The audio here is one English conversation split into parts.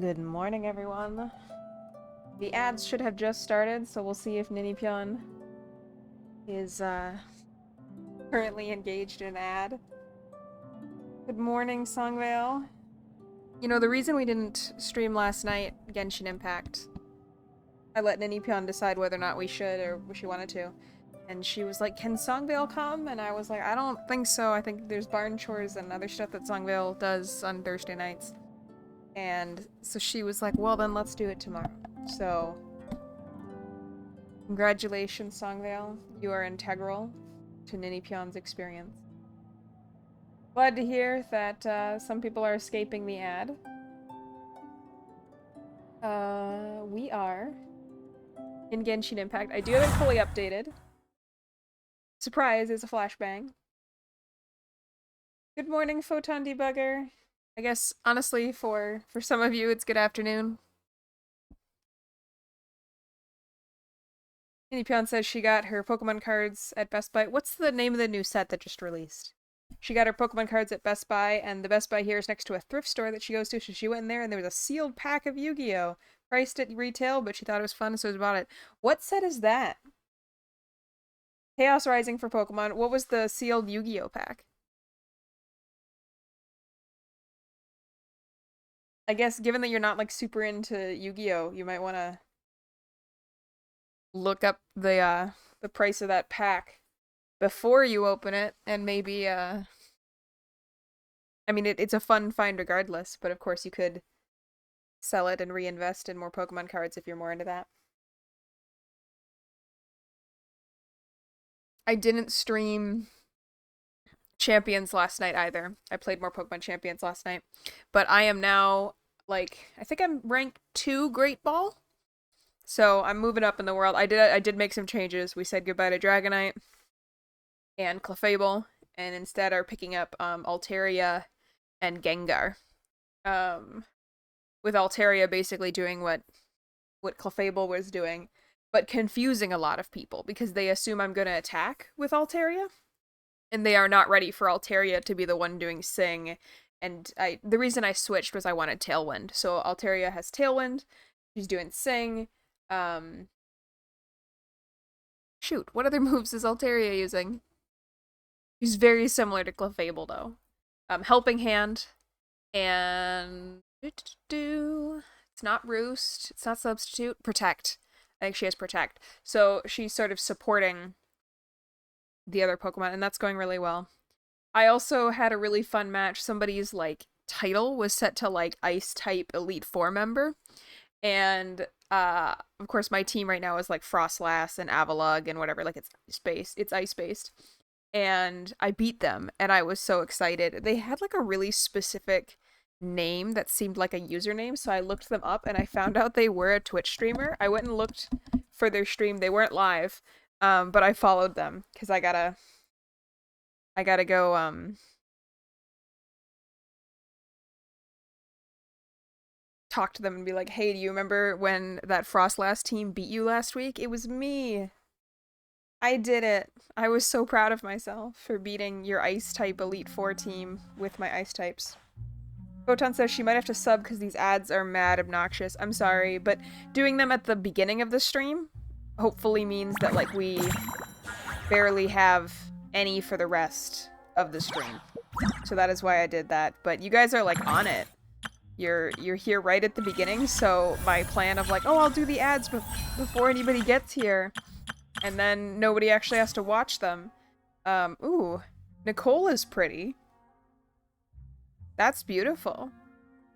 Good morning, everyone. The ads should have just started, so we'll see if Ninipyeon is currently engaged in an ad. Good morning, Songvale. You know, the reason we didn't stream last night, Genshin Impact, I let Ninipyeon decide whether or not we should or she wanted to. And she was like, can Songvale come? And I was like, I don't think so. I think there's barn chores and other stuff that Songvale does on Thursday nights. And so she was like, well, then let's do it tomorrow. So, congratulations, Songvale. You are integral to Ninipyeon's experience. Glad to hear that some people are escaping the ad. We are in Genshin Impact. I do have it fully updated. Surprise, it's a flashbang. Good morning, Photon Debugger. I guess, honestly, for some of you, it's good afternoon. Ninipyeon says she got her Pokemon cards at Best Buy. What's the name of the new set that just released? She got her Pokemon cards at Best Buy, and the Best Buy here is next to a thrift store that she goes to, so she went in there, and there was a sealed pack of Yu-Gi-Oh! Priced at retail, but she thought it was fun, so she bought it. What set is that? Chaos Rising for Pokemon. What was the sealed Yu-Gi-Oh! Pack? I guess, given that you're not, like, super into Yu-Gi-Oh!, you might want to look up the price of that pack before you open it, and maybe, I mean, it's a fun find regardless, but of course you could sell it and reinvest in more Pokemon cards if you're more into that. I didn't stream Champions last night either. I played more Pokemon Champions last night, but I am now, like, I think I'm rank 2 Great Ball, so I'm moving up in the world. I did make some changes. We said goodbye to Dragonite and Clefable, and instead are picking up Altaria and Gengar. With Altaria basically doing what Clefable was doing, but confusing a lot of people because they assume I'm going to attack with Altaria, and they are not ready for Altaria to be the one doing Sing. And the reason I switched was I wanted Tailwind. So Altaria has Tailwind, she's doing Sing. Shoot, what other moves is Altaria using? She's very similar to Clefable, though. Helping Hand, and it's not Roost, it's not Substitute, Protect. I think she has Protect. So she's sort of supporting the other Pokemon, and that's going really well. I also had a really fun match. Somebody's, like, title was set to, like, Ice-type Elite Four member, and of course my team right now is, like, Frostlass and Avalugg and whatever, like, it's ice-based. And I beat them, and I was so excited. They had, like, a really specific name that seemed like a username, so I looked them up, and I found out they were a Twitch streamer. I went and looked for their stream. They weren't live, but I followed them, because I gotta go, talk to them and be like, hey, do you remember when that Frostlass team beat you last week? It was me! I did it! I was so proud of myself for beating your Ice-type Elite Four team with my Ice types. Photon says she might have to sub because these ads are mad obnoxious. I'm sorry, but doing them at the beginning of the stream hopefully means that, like, we barely have any for the rest of the stream. So that is why I did that. But you guys are, like, on it. You're here right at the beginning, so my plan of, like, oh, I'll do the ads before anybody gets here, and then nobody actually has to watch them. Ooh, Nicole is pretty. That's beautiful.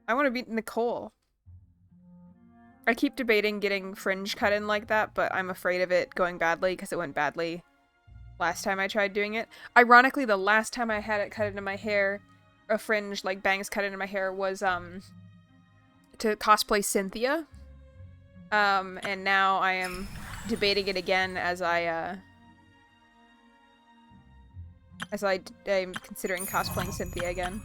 I want to beat Nicole. I keep debating getting fringe cut in like that, but I'm afraid of it going badly because it went badly last time I tried doing it. Ironically, the last time I had it cut into my hair, a fringe, like, bangs cut into my hair, was, to cosplay Cynthia. And now I am debating it again as I'm considering cosplaying Cynthia again.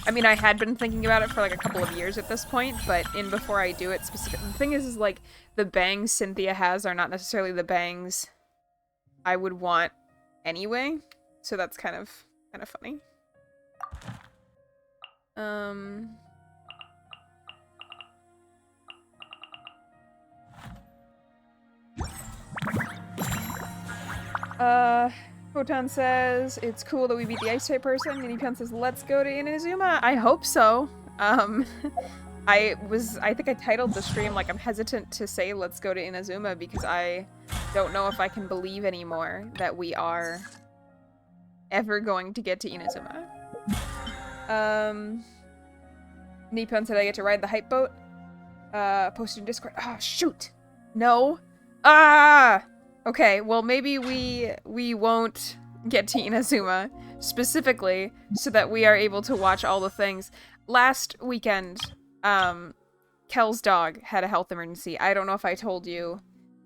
I mean, I had been thinking about it for, like, a couple of years at this point, but before I do it specifically, the thing is, like, the bangs Cynthia has are not necessarily the bangs I would want anyway, so that's kind of funny. Photon says, it's cool that we beat the ice-type person. Minipion says, let's go to Inazuma. I hope so. I think I titled the stream like I'm hesitant to say let's go to Inazuma because I don't know if I can believe anymore that we are ever going to get to Inazuma. Nippon said I get to ride the hype boat. Posted in Discord. Ah, shoot! No! Ah! Okay, well maybe we won't get to Inazuma specifically so that we are able to watch all the things. Last weekend, Kel's dog had a health emergency. I don't know if I told you,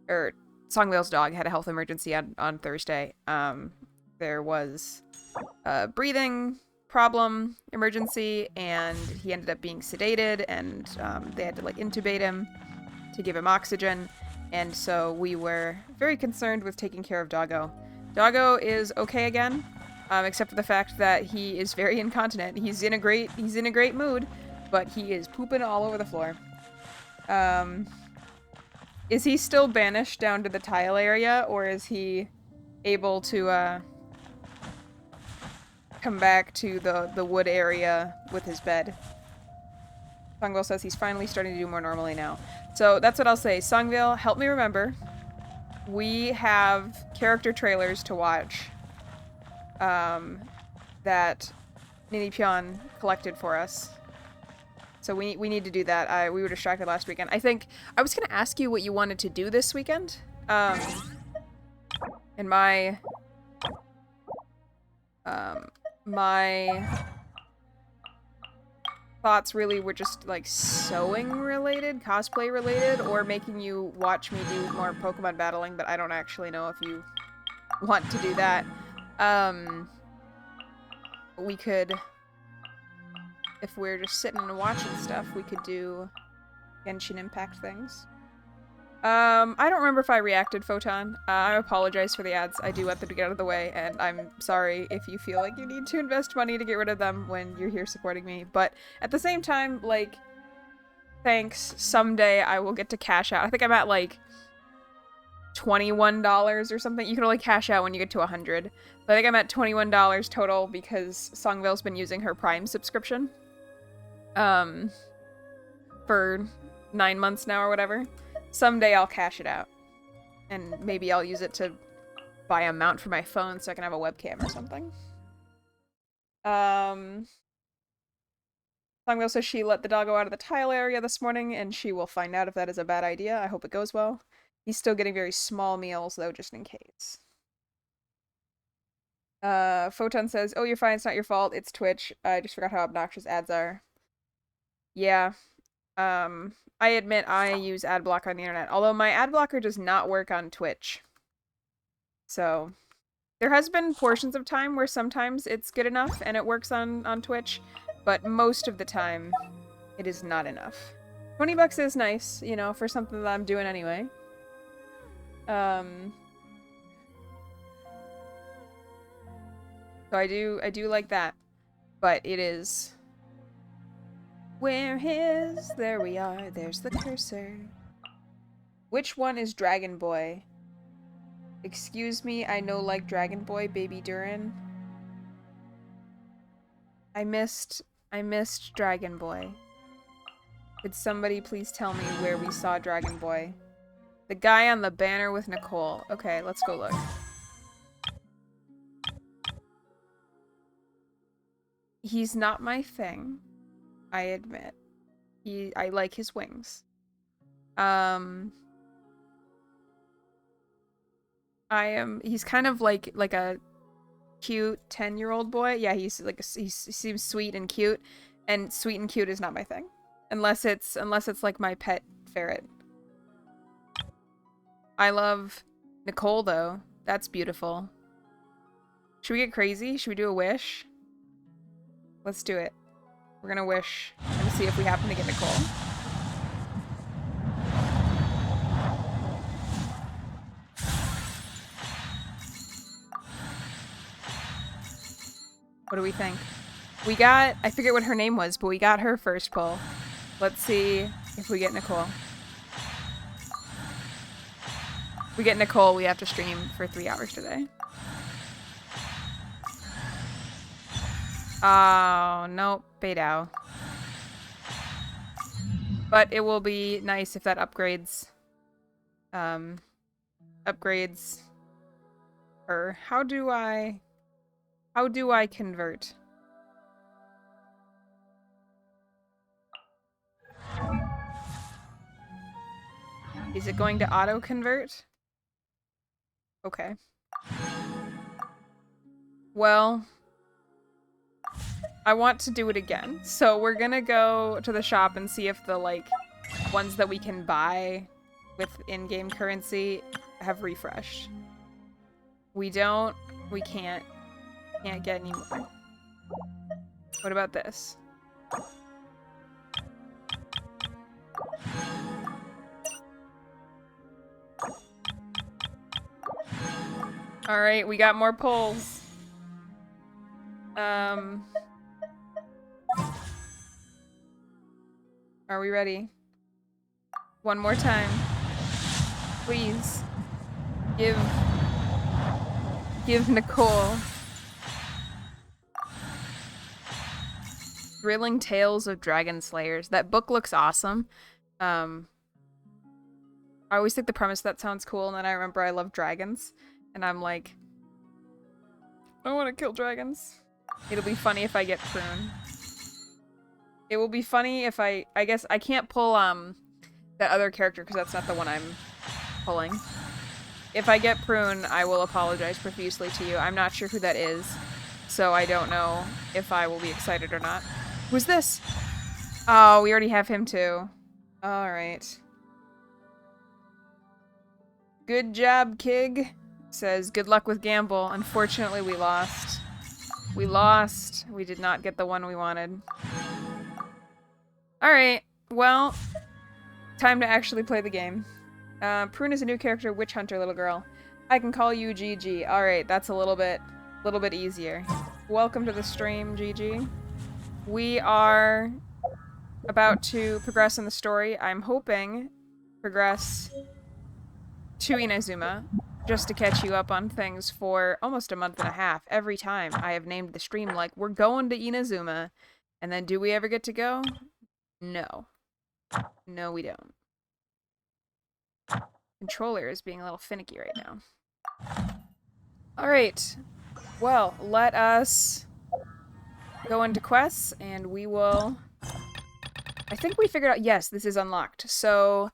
or Songvale's dog had a health emergency on Thursday. There was a breathing problem emergency, and he ended up being sedated, and they had to like intubate him to give him oxygen. And so we were very concerned with taking care of Doggo. Doggo is okay again, except for the fact that he is very incontinent. He's in a great mood, but he is pooping all over the floor. Is he still banished down to the tile area, or is he able to come back to the wood area with his bed? Songvale says he's finally starting to do more normally now. So that's what I'll say. Songvale, help me remember. We have character trailers to watch that Ninipion collected for us. So we need to do that. We were distracted last weekend. I think I was going to ask you what you wanted to do this weekend. And my thoughts really were just like sewing related, cosplay related, or making you watch me do more Pokemon battling, but I don't actually know if you want to do that. We could, if we're just sitting and watching stuff, we could do Genshin Impact things. I don't remember if I reacted, Photon. I apologize for the ads. I do want them to get out of the way, and I'm sorry if you feel like you need to invest money to get rid of them when you're here supporting me. But at the same time, like, thanks. Someday I will get to cash out. I think I'm at, like, $21 or something. You can only cash out when you get to 100. But I think I'm at $21 total because Songvale's been using her Prime subscription. For 9 months now or whatever. Someday I'll cash it out. And maybe I'll use it to buy a mount for my phone so I can have a webcam or something. Songvale says she let the doggo out of the tile area this morning, and she will find out if that is a bad idea. I hope it goes well. He's still getting very small meals, though, just in case. Photon says, oh, you're fine, it's not your fault, it's Twitch. I just forgot how obnoxious ads are. Yeah. I admit I use ad blocker on the internet, although my ad blocker does not work on Twitch. So, there has been portions of time where sometimes it's good enough and it works on Twitch, but most of the time, it is not enough. $20 is nice, you know, for something that I'm doing anyway. So I do like that, but it is... Where is... There we are. There's the cursor. Which one is Dragon Boy? Excuse me, I know like Dragon Boy, Baby Durin. I missed Dragon Boy. Could somebody please tell me where we saw Dragon Boy? The guy on the banner with Nicole. Okay, let's go look. He's not my thing. I admit. I like his wings. He's kind of like a cute 10-year-old boy. Yeah, he's like he seems sweet and cute, and sweet and cute is not my thing. Unless it's like my pet ferret. I love Nicole though. That's beautiful. Should we get crazy? Should we do a wish? Let's do it. We're gonna wish and see if we happen to get Nicole. What do we think? We got, I forget what her name was, but we got her first pull. Let's see if we get Nicole. We get Nicole, we have to stream for 3 hours today. Oh, nope, Beidou. But it will be nice if that upgrades. Upgrades her. How do I convert? Is it going to auto convert? Okay. Well, I want to do it again. So we're gonna go to the shop and see if the, like, ones that we can buy with in-game currency have refreshed. We can't get any more. What about this? Alright, we got more pulls. Are we ready? One more time. Please. Give Nicole. Thrilling Tales of Dragon Slayers. That book looks awesome. I always think the premise of that sounds cool, and then I remember I love dragons. And I'm like, I want to kill dragons. It'll be funny if I get Prune. It will be funny if I guess I can't pull, that other character because that's not the one I'm pulling. If I get Prune, I will apologize profusely to you. I'm not sure who that is, so I don't know if I will be excited or not. Who's this? Oh, we already have him too. Alright. Good job, Kig. Says, good luck with Gamble. Unfortunately, we lost. We lost. We did not get the one we wanted. Alright, well, time to actually play the game. Prune is a new character, Witch Hunter, little girl. I can call you Gigi. Alright, that's a little bit easier. Welcome to the stream, Gigi. We are about to progress in the story. I'm hoping progress to Inazuma, just to catch you up on things for almost a month and a half. Every time I have named the stream like, we're going to Inazuma, and then do we ever get to go? No. No, we don't. Controller is being a little finicky right now. Alright. Well, let us go into quests, and we will... I think we figured out... Yes, this is unlocked. So,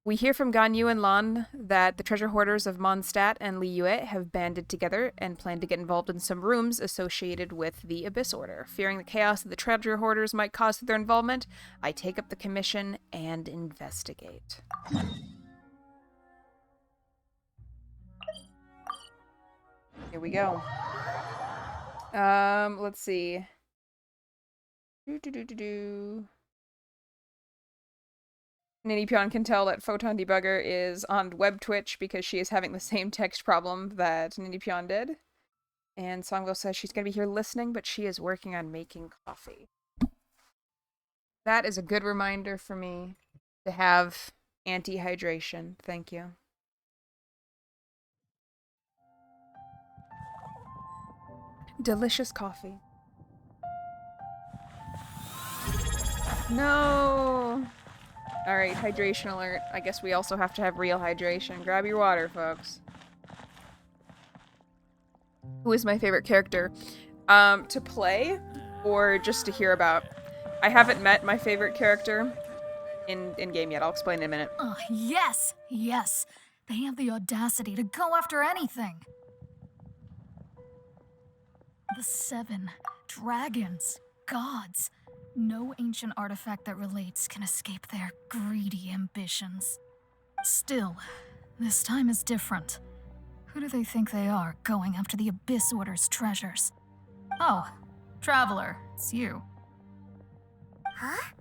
we hear from Ganyu and Lan that the treasure hoarders of Mondstadt and Liyue have banded together and plan to get involved in some rooms associated with the Abyss Order. Fearing the chaos that the treasure hoarders might cause through their involvement, I take up the commission and investigate. Here we go. Let's see. Ninipyeon can tell that Photon Debugger is on web Twitch because she is having the same text problem that Ninipyeon did. And Songville says she's going to be here listening, but she is working on making coffee. That is a good reminder for me to have anti-hydration. Thank you. Delicious coffee. No! Alright, hydration alert. I guess we also have to have real hydration. Grab your water, folks. Who is my favorite character? To play or just to hear about? I haven't met my favorite character in game yet. I'll explain in a minute. Oh, yes! Yes! They have the audacity to go after anything! The 7 dragons, gods. No ancient artifact that relates can escape their greedy ambitions. Still, this time is different. Who do they think they are, going after the Abyss Order's treasures? Oh, Traveler, it's you. Huh?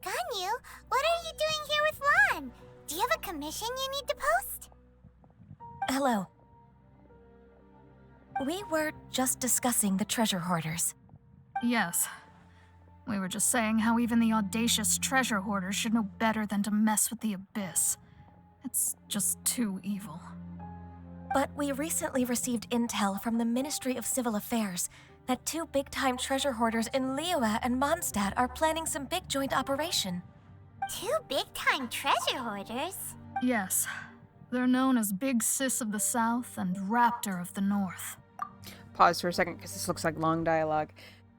Ganyu, what are you doing here with Lan? Do you have a commission you need to post? Hello. We were just discussing the treasure hoarders. Yes. We were just saying how even the audacious treasure hoarders should know better than to mess with the Abyss. It's just too evil. But we recently received intel from the Ministry of Civil Affairs that 2 big-time treasure hoarders in Liyue and Mondstadt are planning some big joint operation. 2 big-time treasure hoarders? Yes. They're known as Big Sis of the South and Raptor of the North. Pause for a second because this looks like long dialogue.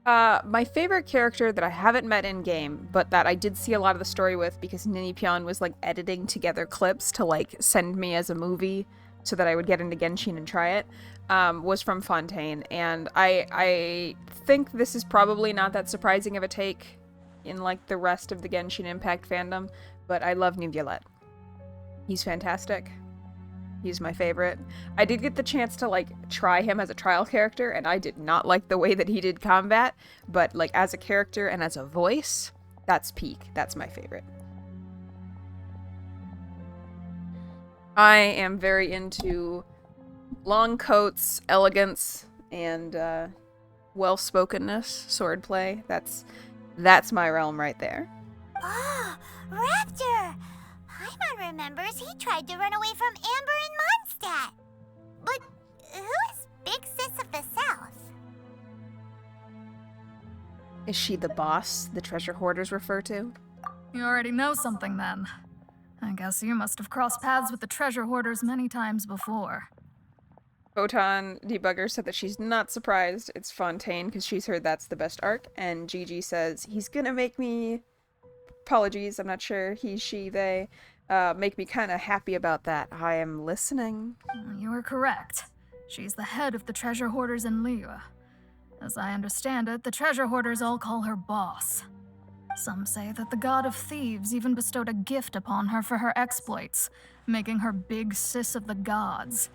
My favorite character that I haven't met in game, but that I did see a lot of the story with because Ninipyeon was like editing together clips to like send me as a movie so that I would get into Genshin and try it, was from Fontaine. And I think this is probably not that surprising of a take in like the rest of the Genshin Impact fandom, but I love Neuvillette. He's fantastic. He's my favorite. I did get the chance to, like, try him as a trial character, and I did not like the way that he did combat, but, like, as a character and as a voice, that's peak. That's my favorite. I am very into long coats, elegance, and, well-spokenness, swordplay. That's my realm right there. Oh, Raptor! Paimon remembers he tried to run away from Amber in Mondstadt. But who is Big Sis of the South? Is she the boss the treasure hoarders refer to? You already know something then. I guess you must have crossed paths with the treasure hoarders many times before. Photon Debugger said that she's not surprised it's Fontaine because she's heard that's the best arc, and Gigi says he's gonna make me, apologies, I'm not sure, he, she, they, make me kind of happy about that. I am listening. You are correct. She's the head of the treasure hoarders in Liyue. As I understand it, the treasure hoarders all call her boss. Some say that the god of thieves even bestowed a gift upon her for her exploits, making her Big Sis of the gods.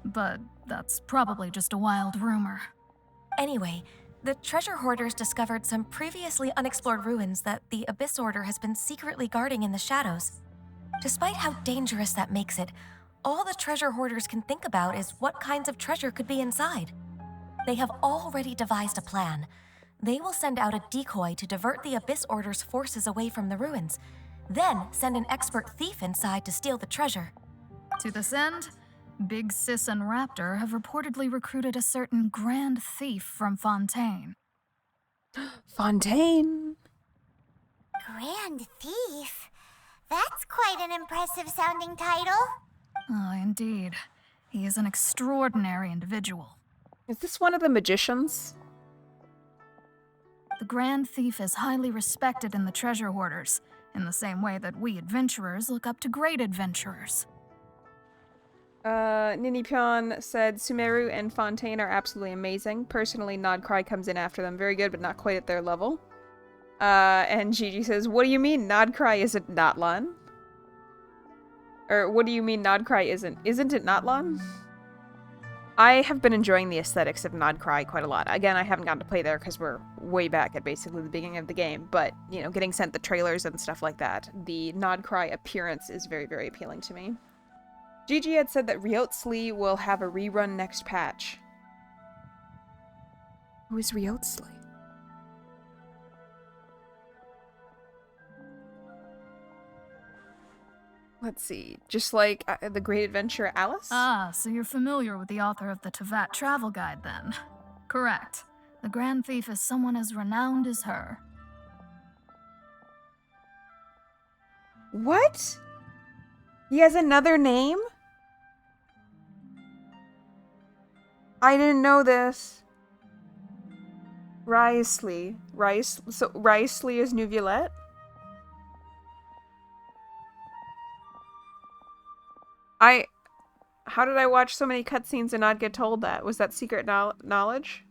But that's probably just a wild rumor. Anyway, the treasure hoarders discovered some previously unexplored ruins that the Abyss Order has been secretly guarding in the shadows. Despite how dangerous that makes it, all the treasure hoarders can think about is what kinds of treasure could be inside. They have already devised a plan. They will send out a decoy to divert the Abyss Order's forces away from the ruins, then send an expert thief inside to steal the treasure. To this end, Big Sis and Raptor have reportedly recruited a certain Grand Thief from Fontaine. Fontaine! Grand Thief? That's quite an impressive sounding title. Ah, indeed. He is an extraordinary individual. Is this one of the magicians? The Grand Thief is highly respected in the treasure hoarders, in the same way that we adventurers look up to great adventurers. Ninipyeon said Sumeru and Fontaine are absolutely amazing. Personally, Nodcry comes in after them. Very good, but not quite at their level. And Gigi says, what do you mean Nodcry isn't Notlan? Or what do you mean Nodcry isn't? Isn't it Notlan? I have been enjoying the aesthetics of Nodcry quite a lot. Again, I haven't gotten to play there because we're way back at basically the beginning of the game. But, you know, getting sent the trailers and stuff like that, the Nodcry appearance is very, very appealing to me. Gigi had said that Ryotsli will have a rerun next patch. Who is Ryotsli? Let's see. Just like The Great Adventure Alice? Ah, so you're familiar with the author of the Tevat Travel Guide then. Correct. The Grand Thief is someone as renowned as her. What? He has another name? I didn't know this. Ryotsli. So Ryotsli is Neuvillette? How did I watch so many cutscenes and not get told that? Was that secret knowledge?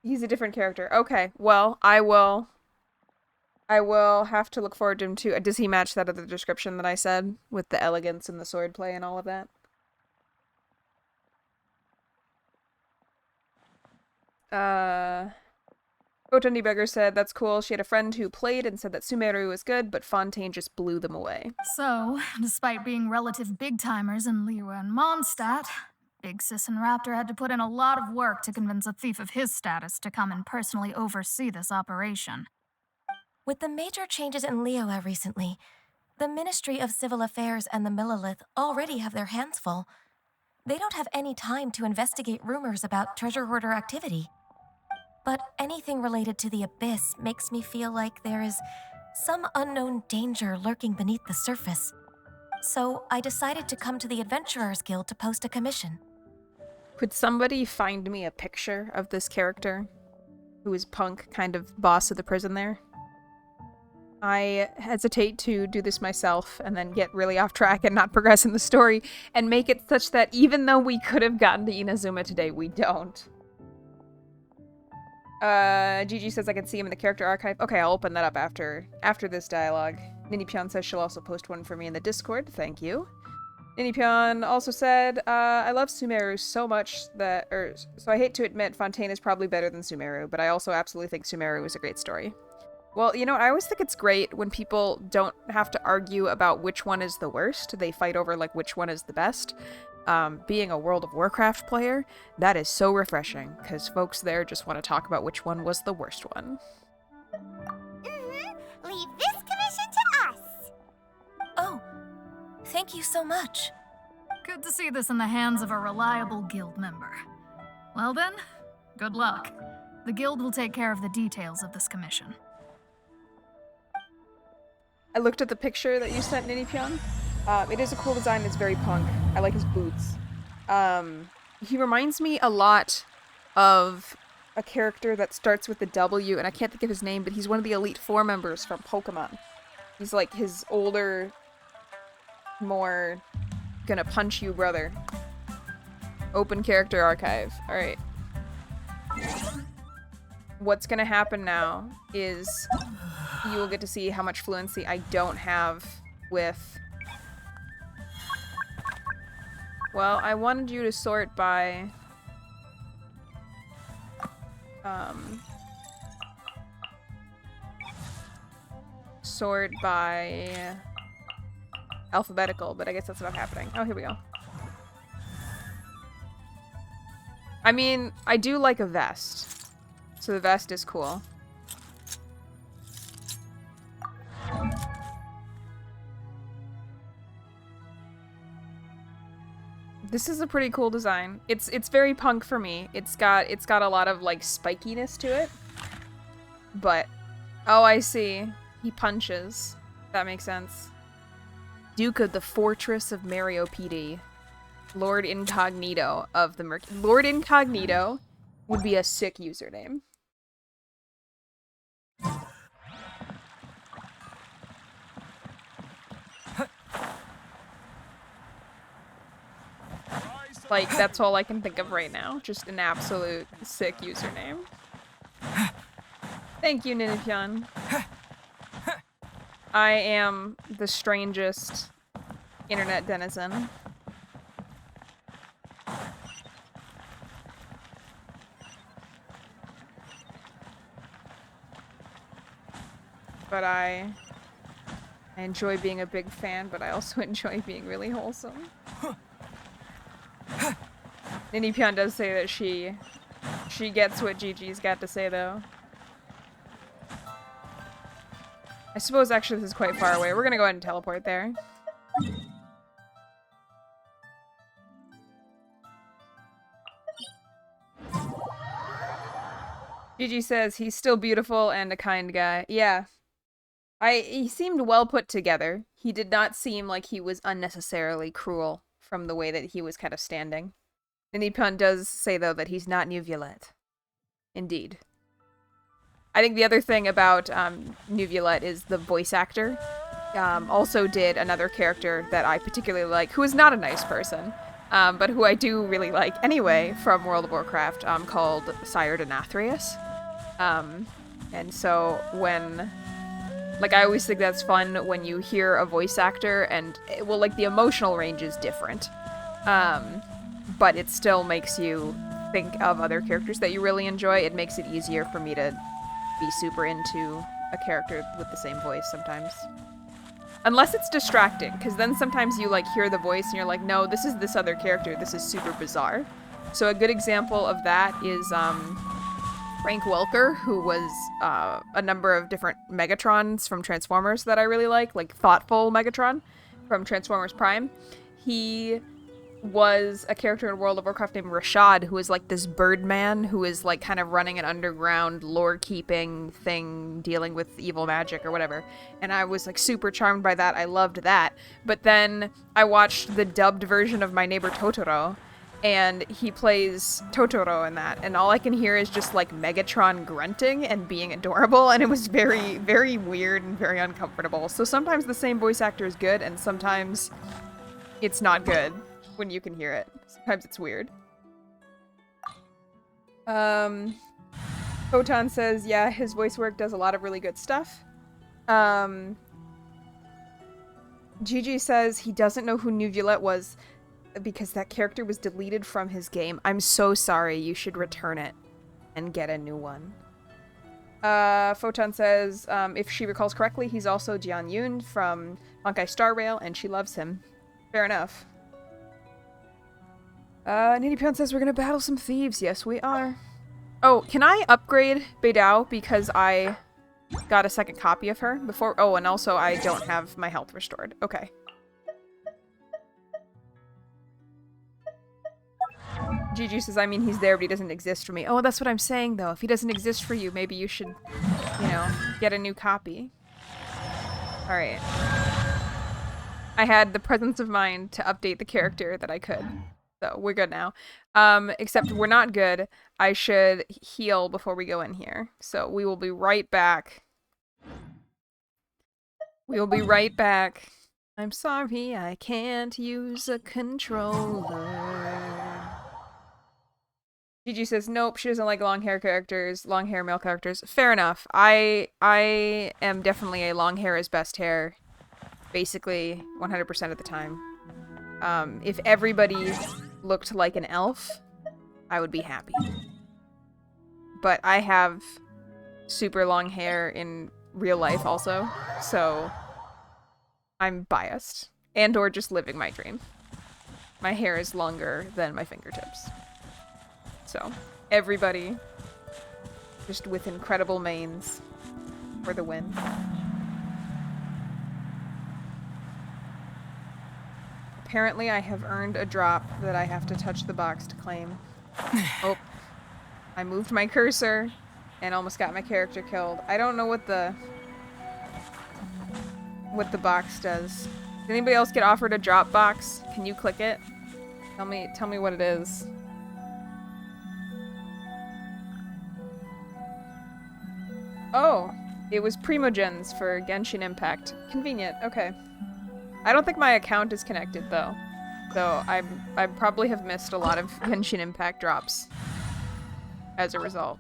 He's a different character. Okay, well, I will have to look forward to him too. Does he match that other description that I said? With the elegance and the swordplay and all of that? Photon Debugger said, that's cool. She had a friend who played and said that Sumeru was good, but Fontaine just blew them away. So, despite being relative big-timers in Liyue and Mondstadt, Big Sis and Raptor had to put in a lot of work to convince a thief of his status to come and personally oversee this operation. With the major changes in Liyue recently, The Ministry of Civil Affairs and the Millilith already have their hands full. They don't have any time to investigate rumors about treasure hoarder activity. But anything related to the Abyss makes me feel like there is some unknown danger lurking beneath the surface. So I decided to come to the Adventurers Guild to post a commission. Could somebody find me a picture of this character who is Punk, kind of boss of the prison there? I hesitate to do this myself and then get really off track and not progress in the story and make it such that even though we could have gotten to Inazuma today, we don't. Gigi says I can see him in the character archive. Okay, I'll open that up after this dialogue. Ninipyeon says she'll also post one for me in the Discord. Thank you. Ninipyeon also said, I love Sumeru so much that, so I hate to admit Fontaine is probably better than Sumeru, but I also absolutely think Sumeru is a great story. Well, you know, I always think it's great when people don't have to argue about which one is the worst. They fight over, like, which one is the best. Being a World of Warcraft player, that is so refreshing, because folks there just want to talk about which one was the worst one. Leave this commission to us. Oh, thank you so much. Good to see this in the hands of a reliable guild member. Well then, good luck. The guild will take care of the details of this commission. I looked at the picture that you sent, Ninipyeon. It is a cool design. It's very Punk. I like his boots. He reminds me a lot of a character that starts with the W, and I can't think of his name, but he's one of the Elite Four members from Pokemon. He's like his older, more gonna punch you brother. Open character archive. Alright. What's gonna happen now is you will get to see how much fluency I don't have with... Well, I wanted you to sort by... sort by alphabetical, but I guess that's not happening. Oh, here we go. I mean, I do like a vest. So the vest is cool. This is a pretty cool design. It's very Punk for me. It's got a lot of like spikiness to it. But oh, I see. He punches. That makes sense. Duke of the Fortress of Mario PD. Lord Incognito of the Lord Incognito would be a sick username. Like, that's all I can think of right now. Just an absolute sick username. Thank you, Ninipyeon. I am the strangest internet denizen. But I enjoy being a big fan, but I also enjoy being really wholesome. Ninipyeon does say that she gets what Gigi's got to say, though. I suppose actually this is quite far away. We're gonna go ahead and teleport there. Gigi says he's still beautiful and a kind guy. Yeah. He seemed well put together. He did not seem like he was unnecessarily cruel from the way that he was kind of standing. Ninipyeon does say, though, that he's not New Violette. Indeed. I think the other thing about New Violette is the voice actor also did another character that I particularly like, who is not a nice person, but who I do really like anyway from World of Warcraft, called Sire Denathrius. And so when... Like, I always think that's fun when you hear a voice actor and, well, like, the emotional range is different. But it still makes you think of other characters that you really enjoy. It makes it easier for me to be super into a character with the same voice sometimes. Unless it's distracting, because then sometimes you, like, hear the voice and you're like, no, this is this other character. This is super bizarre. So a good example of that is, Frank Welker, who was a number of different Megatrons from Transformers that I really like thoughtful Megatron from Transformers Prime. He was a character in World of Warcraft named Rashad, who is like this birdman who is like kind of running an underground lore-keeping thing dealing with evil magic or whatever. And I was like super charmed by that. I loved that. But then I watched the dubbed version of My Neighbor Totoro, and he plays Totoro in that, and all I can hear is just like Megatron grunting and being adorable, and it was very, very weird and very uncomfortable. So sometimes the same voice actor is good, and sometimes it's not good when you can hear it. Sometimes it's weird. Photon says, yeah, his voice work does a lot of really good stuff. Gigi says he doesn't know who Nuvulette was because that character was deleted from his game. I'm so sorry. You should return it and get a new one. Photon says, if she recalls correctly, he's also Jian Yun from Honkai Star Rail, and she loves him. Fair enough. Nidipion says we're gonna battle some thieves. Yes, we are. Oh, can I upgrade Beidou because I got a second copy of her before? Oh, and also I don't have my health restored. Okay. Gigi says, I mean, he's there, but he doesn't exist for me. Oh, that's what I'm saying, though. If he doesn't exist for you, maybe you should, you know, get a new copy. Alright. I had the presence of mind to update the character that I could. So, we're good now. Except we're not good. I should heal before we go in here. So, we will be right back. We will be right back. I'm sorry, I can't use a controller. Gigi says, nope, she doesn't like long hair male characters. Fair enough. I am definitely a long hair is best hair, basically 100% of the time. If everybody looked like an elf, I would be happy. But I have super long hair in real life also, so I'm biased. And or just living my dream. My hair is longer than my fingertips. So, everybody, just with incredible manes for the win. Apparently, I have earned a drop that I have to touch the box to claim. Oh, I moved my cursor and almost got my character killed. I don't know what the box does. Did anybody else get offered a drop box? Can you click it? Tell me what it is. Oh, it was Primogens for Genshin Impact. Convenient, okay. I don't think my account is connected, though. So I probably have missed a lot of Genshin Impact drops as a result.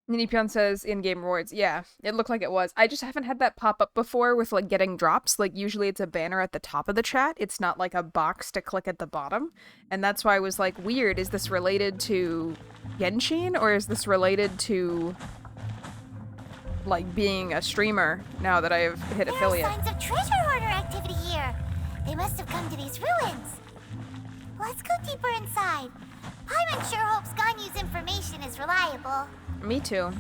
Ninipion says in-game rewards. Yeah, it looked like it was. I just haven't had that pop up before with, like, getting drops. Like, usually it's a banner at the top of the chat. It's not, like, a box to click at the bottom. And that's why I was like, weird. Is this related to Genshin? Or is this related to, like, being a streamer now that I have hit affiliate? There are signs of treasure hoarder activity here. They must have come to these ruins. Let's go deeper inside. Paimon sure hopes Ganyu's information is reliable. Me too.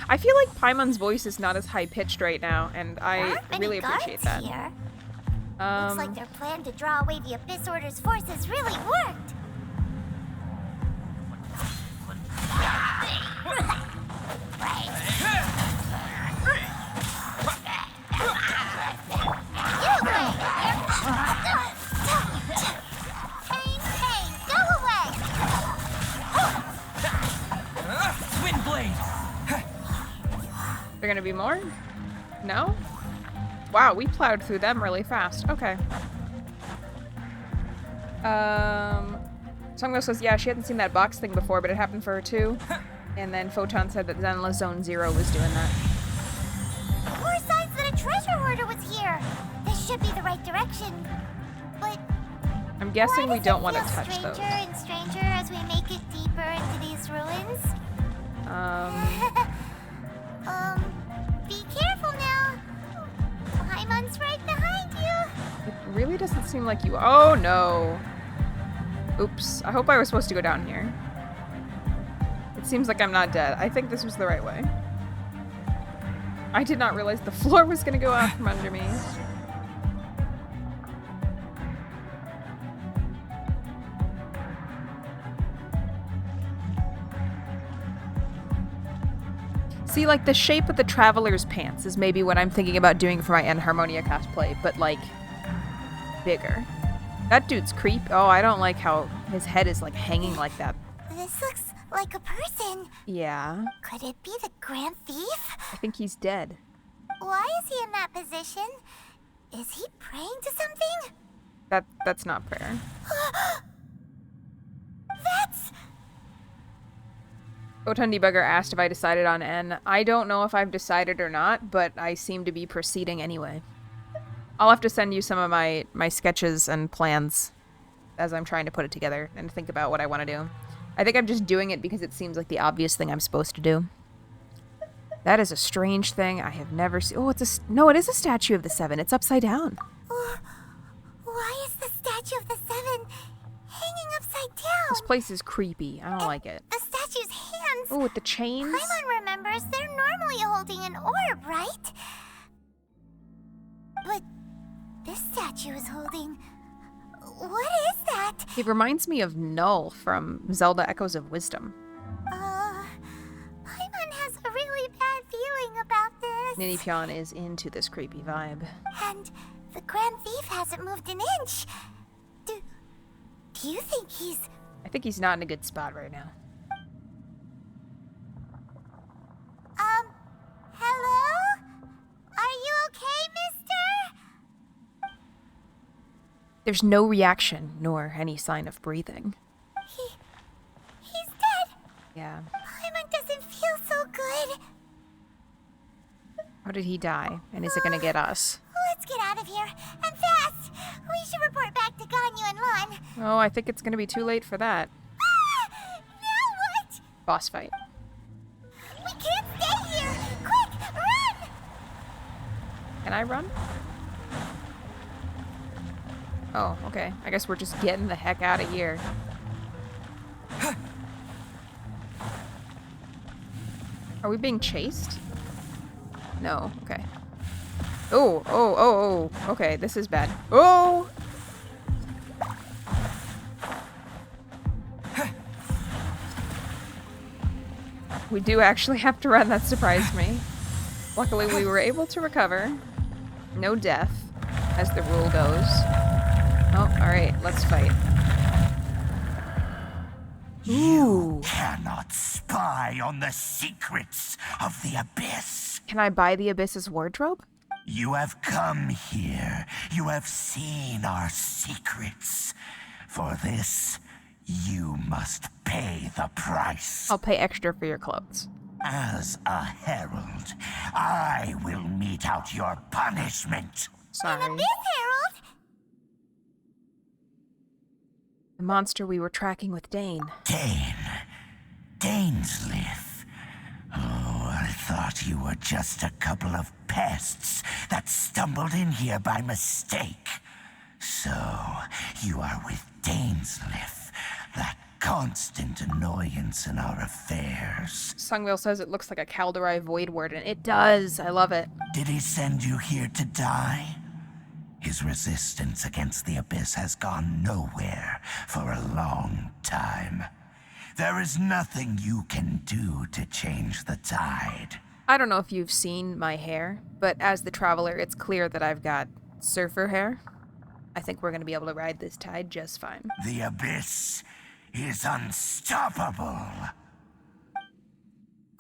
I feel like Paimon's voice is not as high-pitched right now, and I really appreciate that. Here. Looks like their plan to draw away the Abyss Order's forces really worked. There gonna be more? No? Wow, we plowed through them really fast. Okay. Songo says, yeah, she hadn't seen that box thing before, but it happened for her too. And then Photon said that Zenla Zone Zero was doing that. More signs that a treasure hoarder was here. This should be the right direction. But I'm guessing we don't want to touch those. Stranger and stranger as we make it deeper into these ruins. Be careful now. Paimon's right behind you. It really doesn't seem like you. Oh no. Oops. I hope I was supposed to go down here. It seems like I'm not dead. I think this was the right way. I did not realize the floor was gonna go out from under me. See, like, the shape of the Traveler's pants is maybe what I'm thinking about doing for my Enharmonia cosplay, but, like, bigger. That dude's creep. Oh, I don't like how his head is, like, hanging like that. This looks like a person. Yeah. Could it be the Grand Thief? I think he's dead. Why is he in that position? Is he praying to something? That's not fair. That's... Otun Debugger asked if I decided on N. I don't know if I've decided or not, but I seem to be proceeding anyway. I'll have to send you some of my sketches and plans as I'm trying to put it together and think about what I want to do. I think I'm just doing it because it seems like the obvious thing I'm supposed to do. That is a strange thing I have never seen. Oh, no, it is a statue of the Seven. It's upside down. Why is the statue of the Seven hanging upside down? This place is creepy. I don't like it. The statue's hands. Oh, with the chains? Paimon remembers they're normally holding an orb, right? But this statue is holding... What is that? It reminds me of Null from Zelda Echoes of Wisdom. Paimon has a really bad feeling about this. Ninipion is into this creepy vibe. And the Grand Thief hasn't moved an inch. Do you think he's... I think he's not in a good spot right now. Hello? Are you okay, mister? There's no reaction, nor any sign of breathing. He's dead. Yeah. Paimon doesn't feel so good. How did he die? And is it gonna get us? Let's get out of here, and fast. We should report back to Ganyu and Lon. Oh, I think it's gonna be too late for that. Now what? Boss fight. We can't stay here. Quick, run! Can I run? Oh, okay. I guess we're just getting the heck out of here. Are we being chased? No, okay. Oh, okay, this is bad. Oh! We do actually have to run, that surprised me. Luckily, we were able to recover. No death, as the rule goes. Oh, alright, let's fight. You cannot spy on the secrets of the Abyss. Can I buy the Abyss's wardrobe? You have come here. You have seen our secrets. For this, you must pay the price. I'll pay extra for your clothes. As a herald, I will mete out your punishment. Sorry. Abyss Herald? The monster we were tracking with Dane. Dainsleif. Oh, I thought you were just a couple of pests that stumbled in here by mistake. So, you are with Dainsleif, that constant annoyance in our affairs. Sungville says it looks like a Calderai Void Warden. It does. I love it. Did he send you here to die? His resistance against the Abyss has gone nowhere for a long time. There is nothing you can do to change the tide. I don't know if you've seen my hair, but as the Traveler, it's clear that I've got surfer hair. I think we're going to be able to ride this tide just fine. The Abyss is unstoppable.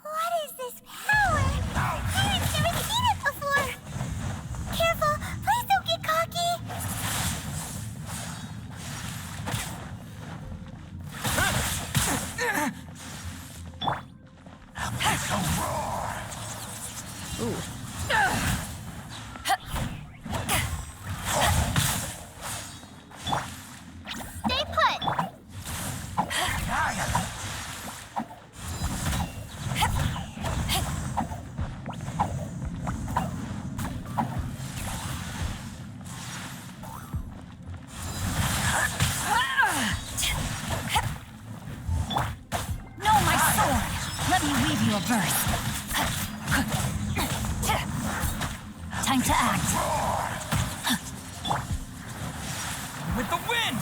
What is this power? I've never seen it before. Careful, please don't get cocky. Abyssal roar. Ooh. Stay put. Time to act. With the wind!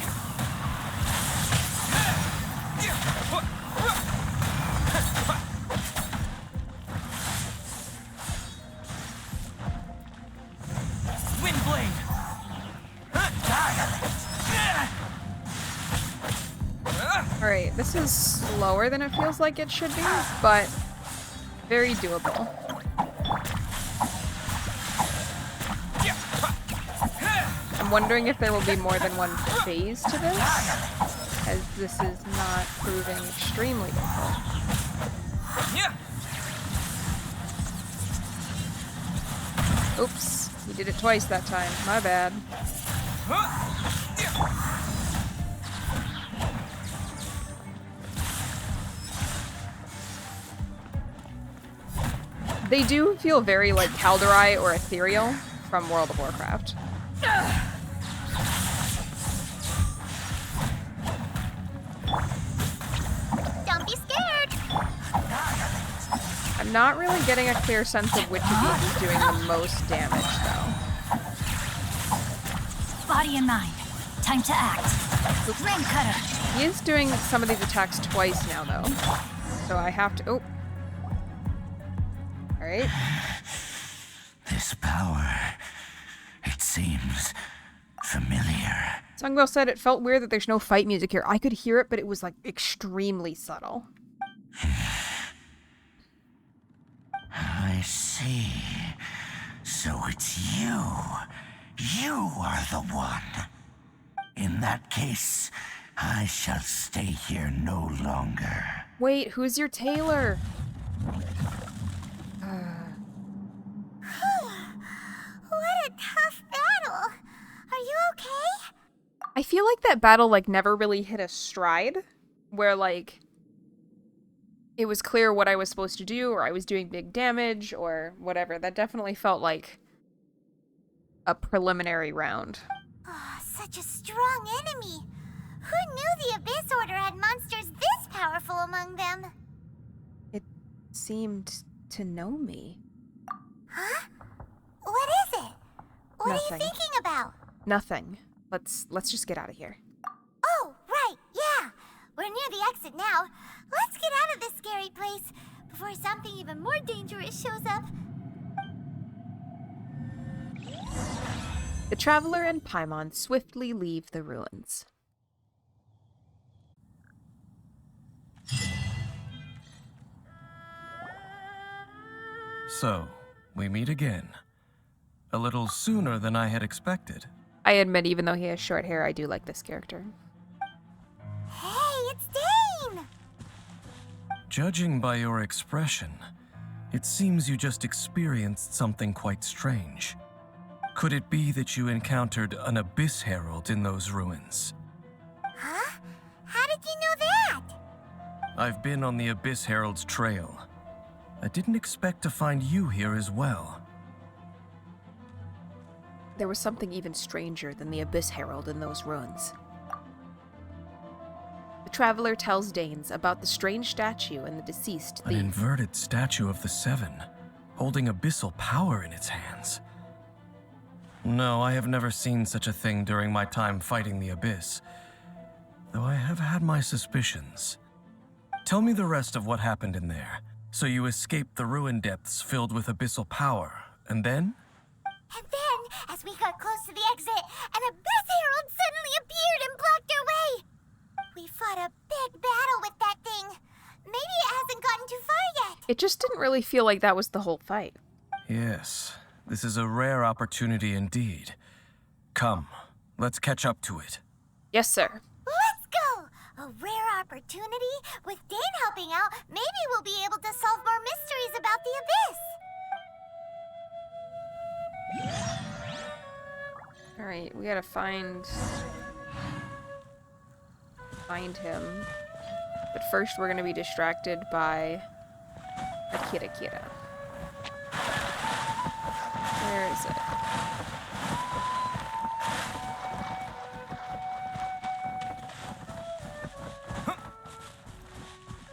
Wind blade! Alright, this is slower than it feels like it should be, but very doable. I'm wondering if there will be more than one phase to this, as this is not proving extremely difficult. Oops, we did it twice that time. My bad. They do feel very like Calderai or Ethereal from World of Warcraft. Don't be scared. I'm not really getting a clear sense of which of these is doing the most damage, though. Body in mind. Time to act. Ring cutter. He is doing some of these attacks twice now, though. So I have to... Oh. Alright. This power, it seems familiar. Sungbell said it felt weird that there's no fight music here. I could hear it, but it was, like, extremely subtle. I see. So it's you. You are the one. In that case, I shall stay here no longer. Wait, who's your tailor? What a tough battle. Are you okay? I feel like that battle, like, never really hit a stride. Where, like, it was clear what I was supposed to do, or I was doing big damage, or whatever. That definitely felt like a preliminary round. Oh, such a strong enemy. Who knew the Abyss Order had monsters this powerful among them? It seemed to know me. Huh? What is it? What are Nothing. you thinking about? Nothing. Let's just get out of here. Oh, right, yeah. We're near the exit now. Let's get out of this scary place before something even more dangerous shows up. The Traveler and Paimon swiftly leave the ruins. So, we meet again. A little sooner than I had expected. I admit, even though he has short hair, I do like this character. Hey, it's Dane! Judging by your expression, it seems you just experienced something quite strange. Could it be that you encountered an Abyss Herald in those ruins? Huh? How did you know that? I've been on the Abyss Herald's trail. I didn't expect to find you here as well. There was something even stranger than the Abyss Herald in those ruins. The Traveler tells Danes about the strange statue and the deceased An thief. inverted statue of the Seven, holding abyssal power in its hands. No, I have never seen such a thing during my time fighting the Abyss, though I have had my suspicions. Tell me the rest of what happened in there. So you escaped the ruin depths filled with abyssal power, and then? And then, as we got close to the exit, an Abyss Herald suddenly appeared and blocked our way. We fought a big battle with that thing. Maybe it hasn't gotten too far yet. It just didn't really feel like that was the whole fight. Yes, this is a rare opportunity indeed. Come, let's catch up to it. Yes, sir. Let's go! A rare opportunity? With Dane helping out, maybe we'll be able to solve more mysteries about the Abyss. Alright, we gotta find him. But first we're gonna be distracted by Akira Kira. Where is it?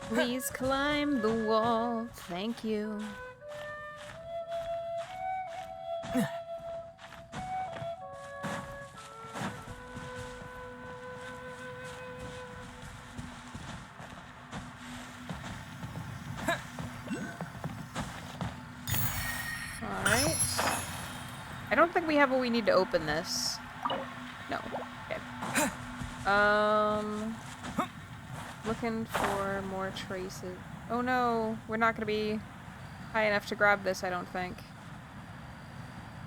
Please climb the wall. Thank you. I don't think we have what we need to open this. No. Okay. Looking for more traces. Oh no, we're not gonna be high enough to grab this, I don't think.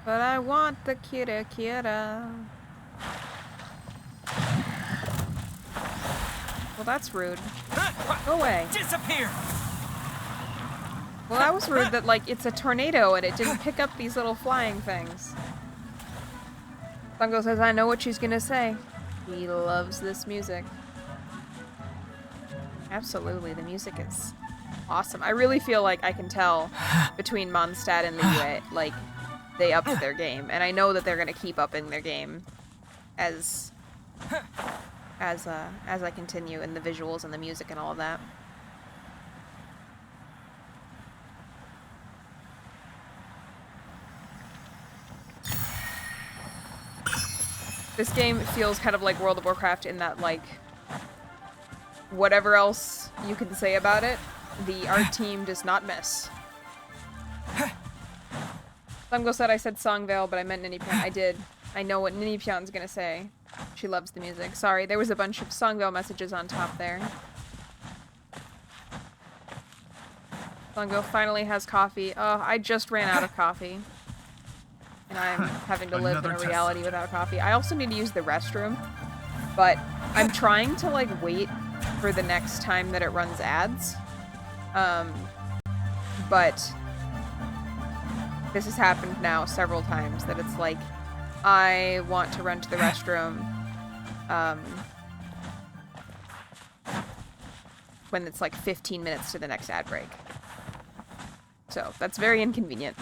But I want the kira kira. Well, that's rude. Go away. Disappear! Well, that was rude that, like, it's a tornado and it didn't pick up these little flying things. Bungo says, I know what she's gonna say. He loves this music. Absolutely, the music is awesome. I really feel like I can tell between Mondstadt and the UA, like, they upped their game. And I know that they're gonna keep upping their game as I continue in the visuals and the music and all of that. This game feels kind of like World of Warcraft in that, like, whatever else you can say about it, the art team does not miss. Thumgo said I said Songvale, but I meant Ninipyan. I did. I know what Ninipyan's gonna say. She loves the music. Sorry, there was a bunch of Songvale messages on top there. Thumgo finally has coffee. Oh, I just ran out of coffee. And I'm having to live in a reality without coffee. I also need to use the restroom, but I'm trying to, like, wait for the next time that it runs ads. But this has happened now several times that it's like, I want to run to the restroom, when it's like 15 minutes to the next ad break. So that's very inconvenient.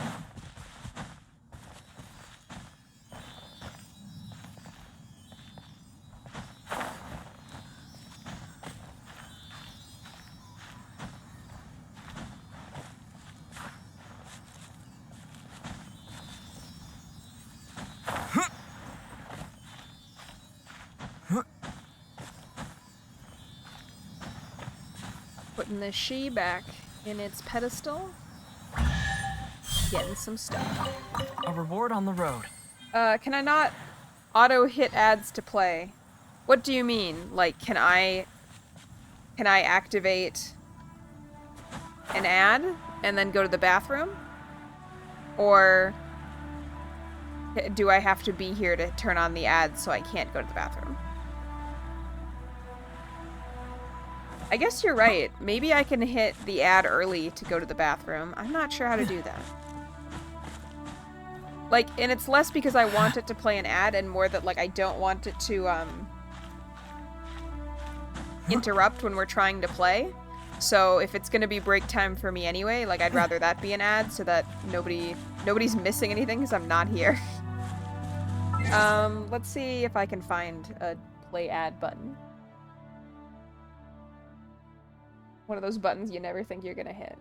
Putting the she back in its pedestal. Getting some stuff. A reward on the road. Can I not auto hit ads to play? What do you mean? Like, can I activate an ad and then go to the bathroom? Or do I have to be here to turn on the ads so I can't go to the bathroom? I guess you're right. Maybe I can hit the ad early to go to the bathroom. I'm not sure how to do that. Like, and it's less because I want it to play an ad and more that, like, I don't want it to, interrupt when we're trying to play. So if it's gonna be break time for me anyway, like, I'd rather that be an ad so that nobody's missing anything because I'm not here. Let's see if I can find a play ad button. One of those buttons you never think you're gonna hit.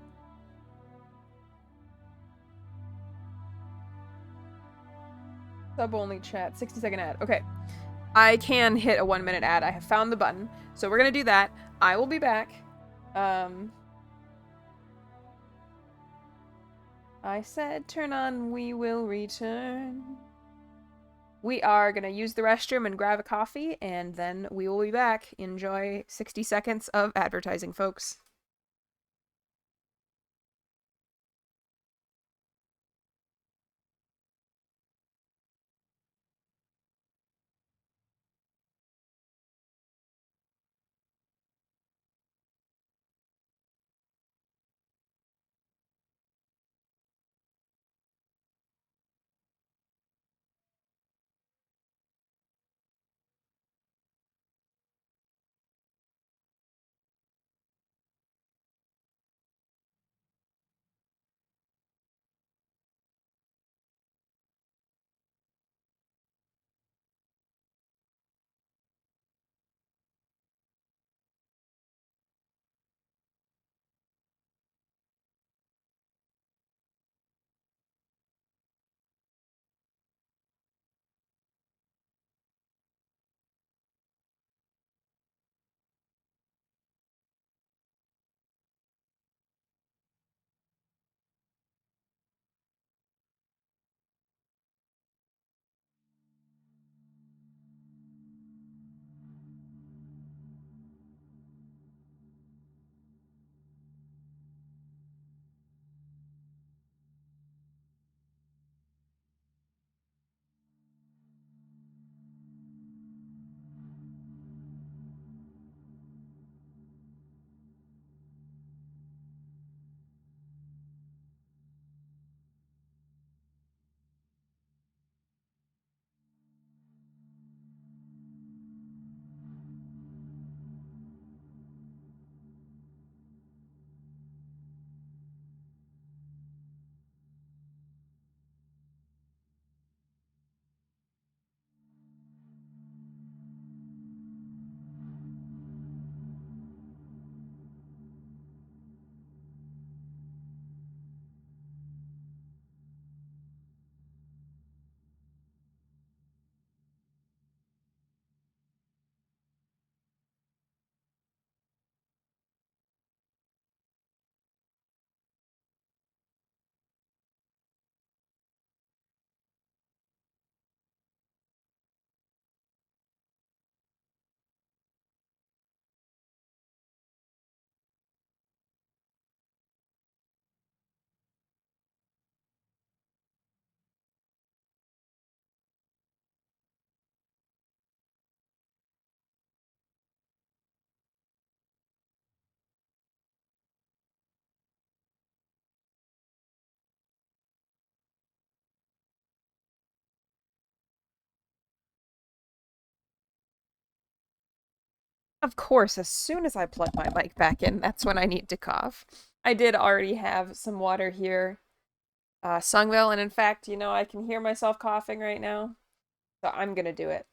Sub-only chat, 60-second ad. Okay. I can hit a 1-minute ad. I have found the button. So we're gonna do that. I will be back. I said turn on, we will return. We are gonna use the restroom and grab a coffee, and then we will be back. Enjoy 60 seconds of advertising, folks. Of course, as soon as I plug my mic back in, that's when I need to cough. I did already have some water here, Sungville, and in fact, you know, I can hear myself coughing right now, so I'm gonna do it.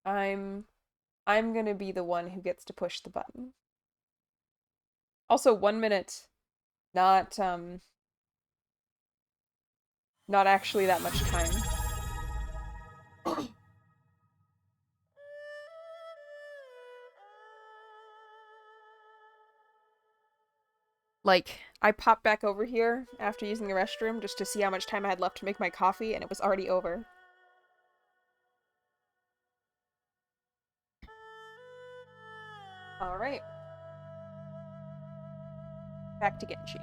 I'm gonna be the one who gets to push the button. Also, 1 minute, not not actually that much time. Like, I popped back over here after using the restroom just to see how much time I had left to make my coffee, and it was already over. Alright. Back to Genji.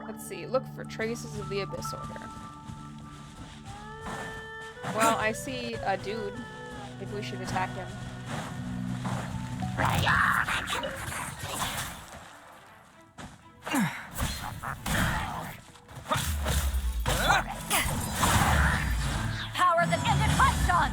Let's see, look for traces of the Abyss Order. Well, I see a dude. Maybe we should attack him. Power that ended Hudson!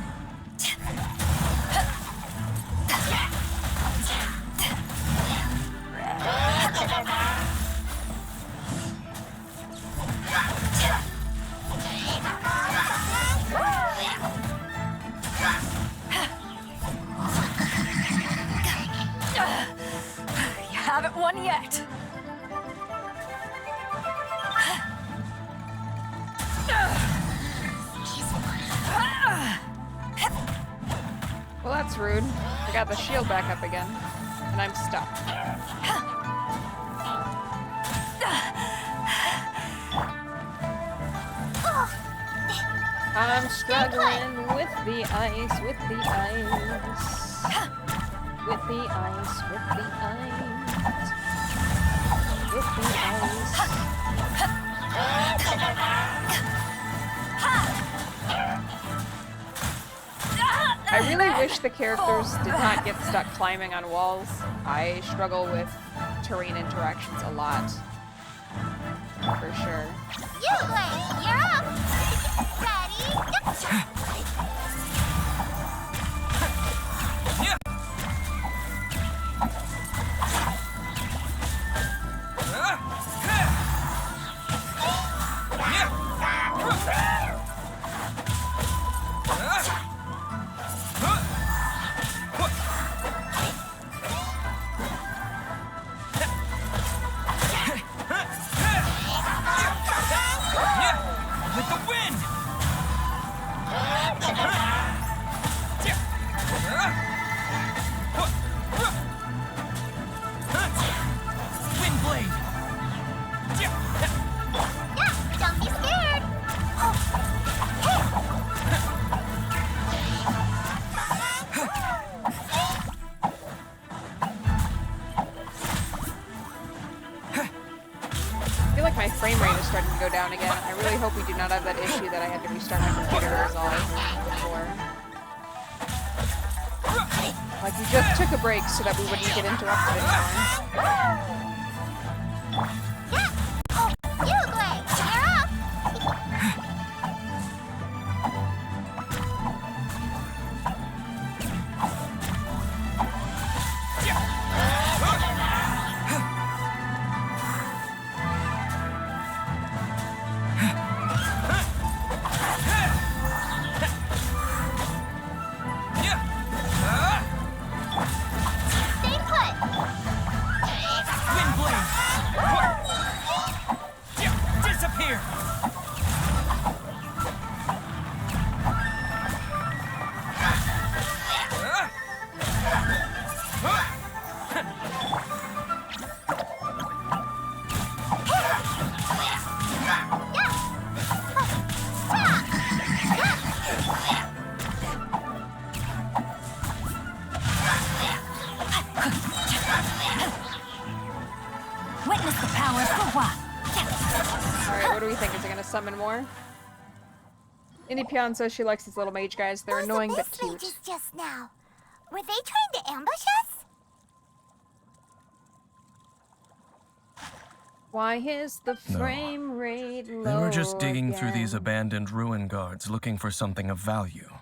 You haven't won yet. Well, that's rude. I got the shield back up again, and I'm stuck. I'm struggling with the ice, with the ice. With the ice, with the ice. With the ice. I really wish the characters did not get stuck climbing on walls. I struggle with terrain interactions a lot. For sure. You play. You're up. Ready? Go. With the wind! Wind blade! Yeah, don't be scared. I feel like my frame rate is starting to go down again. I really hope we do not have that issue that I had to restart my computer to resolve before. Like, we just took a break so that we wouldn't get interrupted anymore. You play. You're up. Stay put. Wind blade! Disappear! Witness the power of Fuwa. Alright, what do we think? Is it gonna summon more? Indie Pion says she likes these little mage guys. They're Those annoying but abyss cute. mages just now. Were they trying to ambush us? Why is the No. frame rate low? They were just digging through these again? abandoned ruin guards looking for something of value.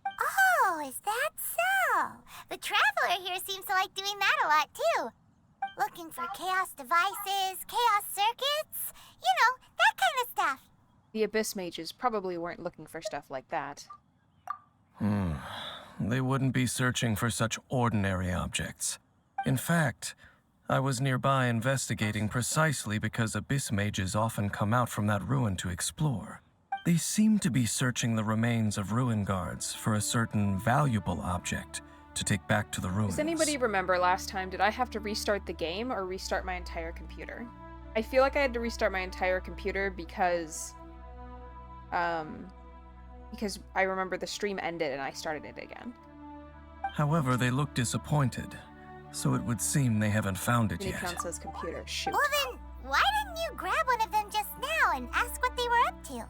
Oh, is that so? The Traveler here seems to like doing that a lot, too. Looking for chaos devices, chaos circuits, you know, that kind of stuff. The Abyss Mages probably weren't looking for stuff like that. They wouldn't be searching for such ordinary objects. In fact, I was nearby investigating precisely because Abyss Mages often come out from that ruin to explore. They seem to be searching the remains of ruin guards for a certain valuable object to take back to the ruins. Does anybody remember last time, did I have to restart the game or restart my entire computer? I feel like I had to restart my entire computer because I remember the stream ended and I started it again. However, they look disappointed, so it would seem they haven't found it yet. Mini says computer. Shoot. Well then, why didn't you grab one of them just now and ask what they were up to?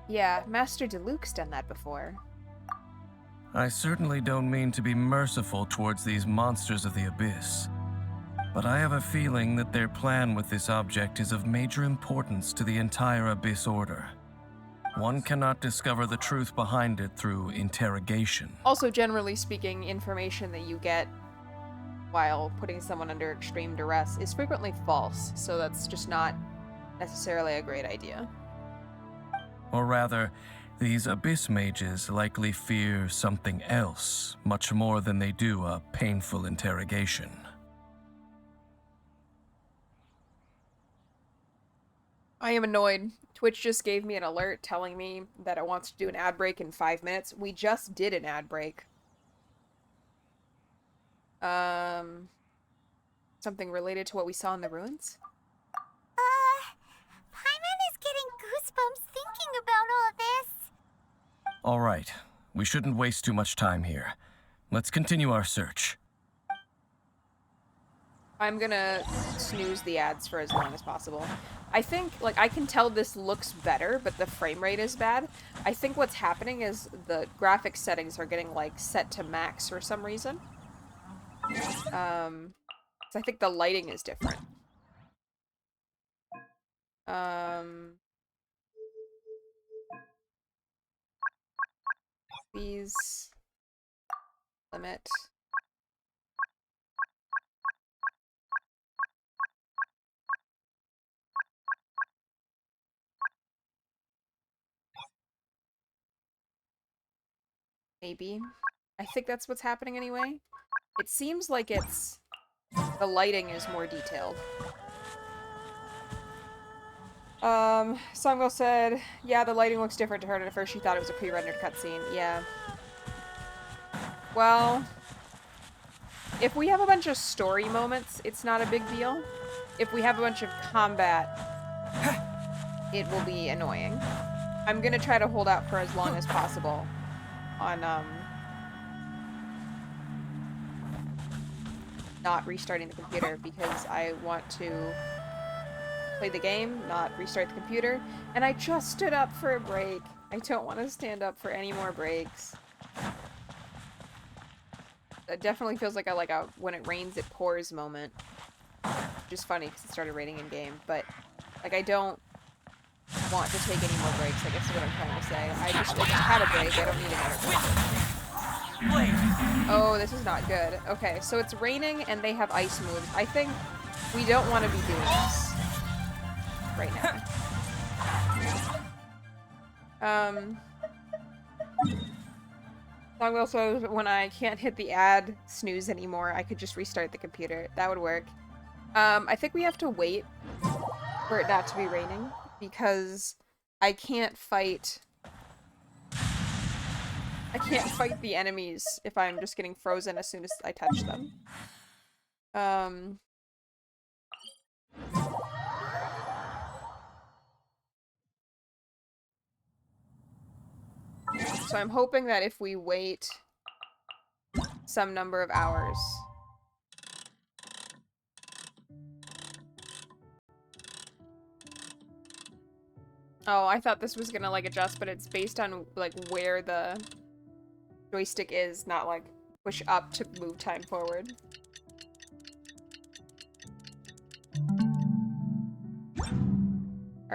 Yeah, Master DeLuke's done that before. I certainly don't mean to be merciful towards these monsters of the Abyss, but I have a feeling that their plan with this object is of major importance to the entire Abyss Order. One cannot discover the truth behind it through interrogation. Also, generally speaking, information that you get while putting someone under extreme duress is frequently false, so that's just not necessarily a great idea. Or rather, these Abyss Mages likely fear something else, much more than they do a painful interrogation. I am annoyed. Twitch just gave me an alert telling me that it wants to do an ad break in 5 minutes. We just did an ad break. Something related to what we saw in the ruins? Paimon is getting goosebumps thinking about all this. All right, we shouldn't waste too much time here. Let's continue our search. I'm gonna snooze the ads for as long as possible. I think, like, I can tell this looks better, but the frame rate is bad. I think what's happening is the graphic settings are getting, like, set to max for some reason. So I think the lighting is different. These... limit... Maybe. I think that's what's happening anyway. It seems like it's... the lighting is more detailed. Songo said, yeah, the lighting looks different to her, and at first she thought it was a pre-rendered cutscene. Yeah. Well... if we have a bunch of story moments, it's not a big deal. If we have a bunch of combat, it will be annoying. I'm gonna try to hold out for as long as possible on, not restarting the computer because I want to play the game, not restart the computer. And I just stood up for a break. I don't want to stand up for any more breaks. It definitely feels like a when it rains it pours moment. Which is funny because it started raining in game, but like I don't want to take any more breaks, I guess is what I'm trying to say. I just had a break, I don't need another break. Oh, this is not good. Okay, so it's raining and they have ice moves. I think we don't want to be doing this right now. Song also, when I can't hit the ad snooze anymore, I could just restart the computer. That would work. I think we have to wait for it not to be raining because I can't fight the enemies if I'm just getting frozen as soon as I touch them. So I'm hoping that if we wait some number of hours... Oh, I thought this was gonna, like, adjust, but it's based on, like, where the joystick is, not, like, push up to move time forward.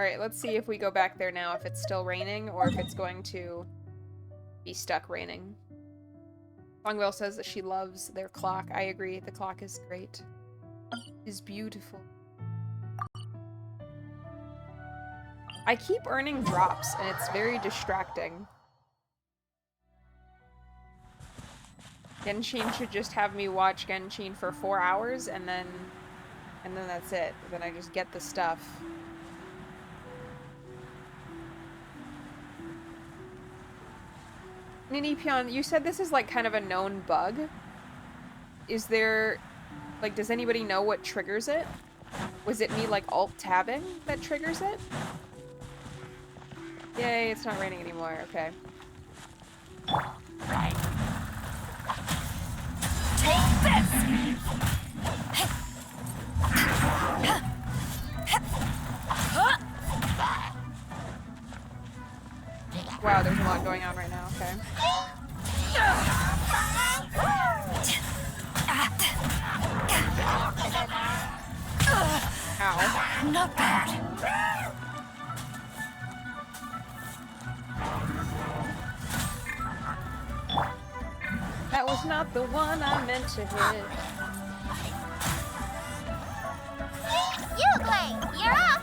Alright, let's see if we go back there now, if it's still raining, or if it's going to be stuck raining. Longwell says that she loves their clock. I agree, the clock is great. It's beautiful. I keep earning drops, and it's very distracting. Genshin should just have me watch Genshin for 4 hours, and then that's it. Then I just get the stuff. Ninipion, you said this is like kind of a known bug. Is there, like, does anybody know what triggers it? Was it me like alt-tabbing that triggers it? Yay, it's not raining anymore, okay. Take this! Wow, there's a lot going on right now, okay. Ow. Not bad. That was not the one I meant to hit. You play. You're up.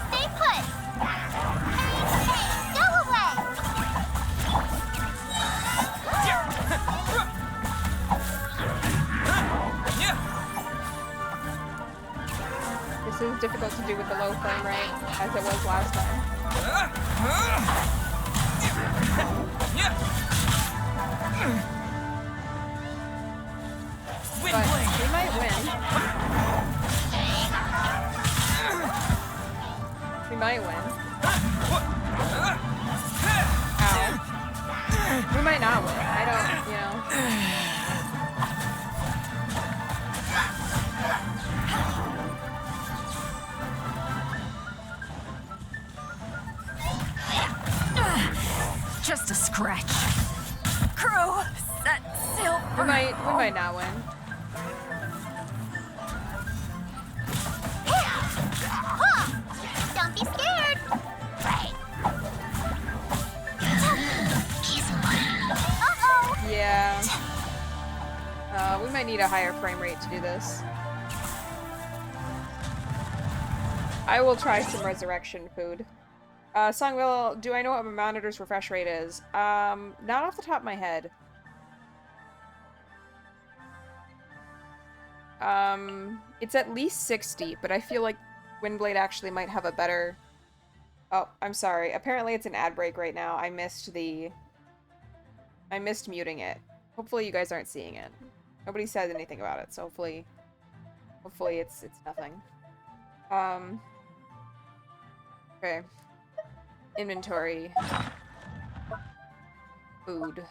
Stay put. Hey, go away. This is difficult to do with the low frame rate, as it was last time. Wind But blade. we might win. We might win. Ow. We might not win. I don't, you know. Just a scratch. Crew, set sail We for might not win. Don't be scared. Uh-oh. Yeah. We might need a higher frame rate to do this. I will try some resurrection food. Songwell, do I know what my monitor's refresh rate is? Not off the top of my head. It's at least 60, but I feel like Windblade actually might have a better... Oh, I'm sorry. Apparently it's an ad break right now. I missed muting it. Hopefully you guys aren't seeing it. Nobody said anything about it, so hopefully it's nothing. Okay. Inventory. Food.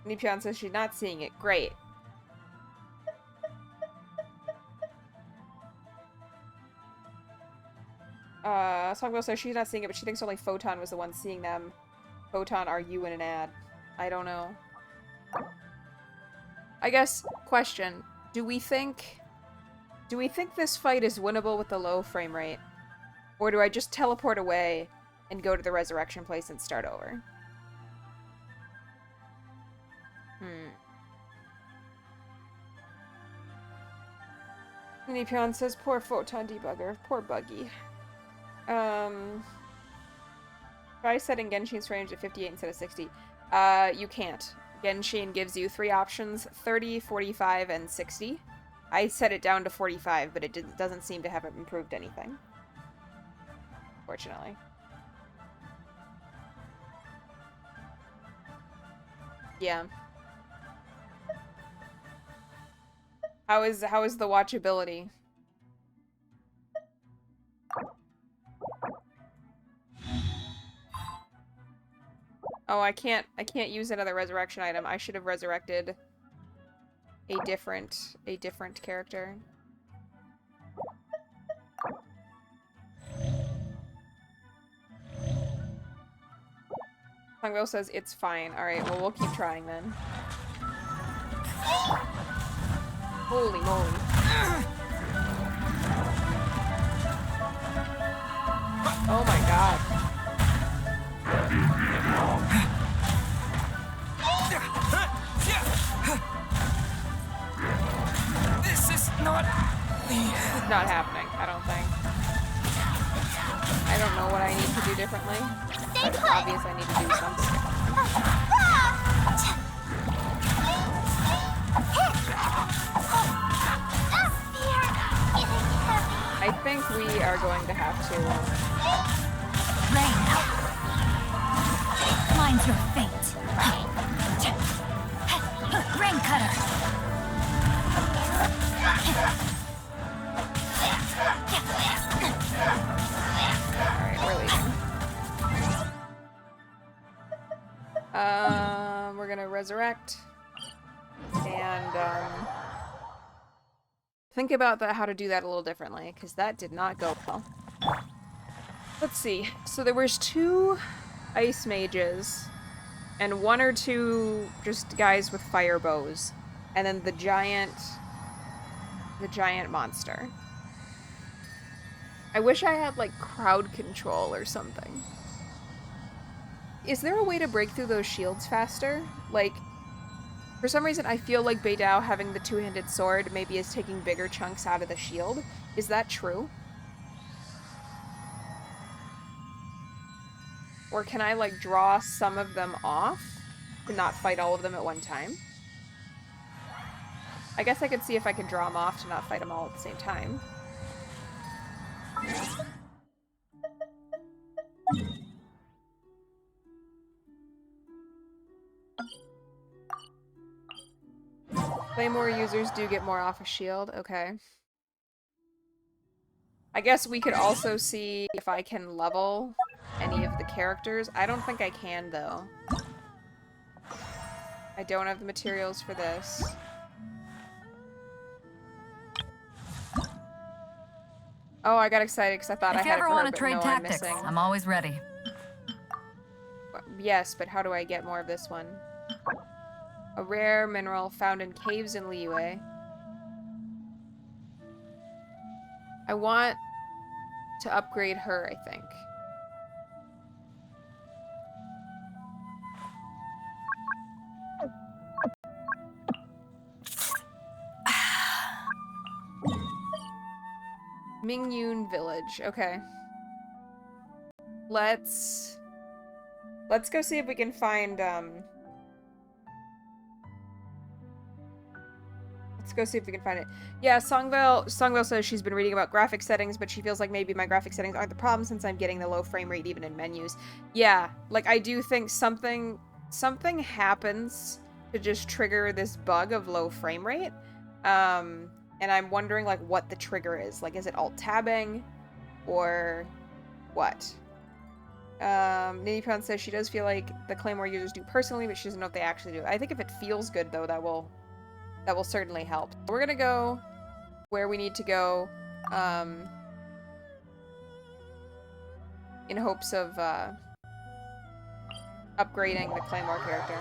Nipion says she's not seeing it. Great. Songbird says she's not seeing it, but she thinks only Photon was the one seeing them. Photon, are you in an ad? I don't know. I guess, question. Do we think this fight is winnable with the low frame rate? Or do I just teleport away and go to the resurrection place and start over? Nipion says, poor Photon debugger. Poor Buggy. Try setting Genshin's range at 58 instead of 60. You can't. Genshin gives you 3 options, 30, 45, and 60. I set it down to 45, but it doesn't seem to have improved anything. Fortunately. Yeah. How is the watchability? Oh, I can't use another resurrection item. I should have resurrected a different character. Songville says it's fine. Alright, well, we'll keep trying then. Holy moly. Oh my god. This is not It's not happening, I don't think. I don't know what I need to do differently. But it's obvious I need to do something. I think we are going to have to... Rain. Mine's your fate. Rain cutter. Alright, we're leaving. We're gonna resurrect. And, think about that, how to do that a little differently, because that did not go well. Let's see. So there was 2 ice mages, and 1 or 2 just guys with fire bows, and then the giant monster. I wish I had, like, crowd control or something. Is there a way to break through those shields faster? Like, for some reason I feel like Beidou having the 2-handed sword maybe is taking bigger chunks out of the shield. Is that true? Or can I, like, draw some of them off to not fight all of them at one time? I guess I could see if I could draw them off to not fight them all at the same time. Claymore users do get more off a shield. Okay. I guess we could also see if I can level any of the characters. I don't think I can, though. I don't have the materials for this. Oh, I got excited because I thought I If you had it ever for her, want but to trade no, tactics, I'm missing. I'm always ready. Yes, but how do I get more of this one? A rare mineral found in caves in Liyue. I want to upgrade her, I think. Mingyun Village. Okay. Let's go see if we can find, let's go see if we can find it. Yeah, Songville says she's been reading about graphic settings, but she feels like maybe my graphic settings aren't the problem since I'm getting the low frame rate even in menus. Yeah, like, I do think something happens to just trigger this bug of low frame rate. And I'm wondering, like, what the trigger is. Like, is it alt-tabbing? Or what? Nidipon says she does feel like the Claymore users do personally, but she doesn't know if they actually do. I think if it feels good, though, that will certainly help. We're gonna go where we need to go, in hopes of, upgrading the Claymore character.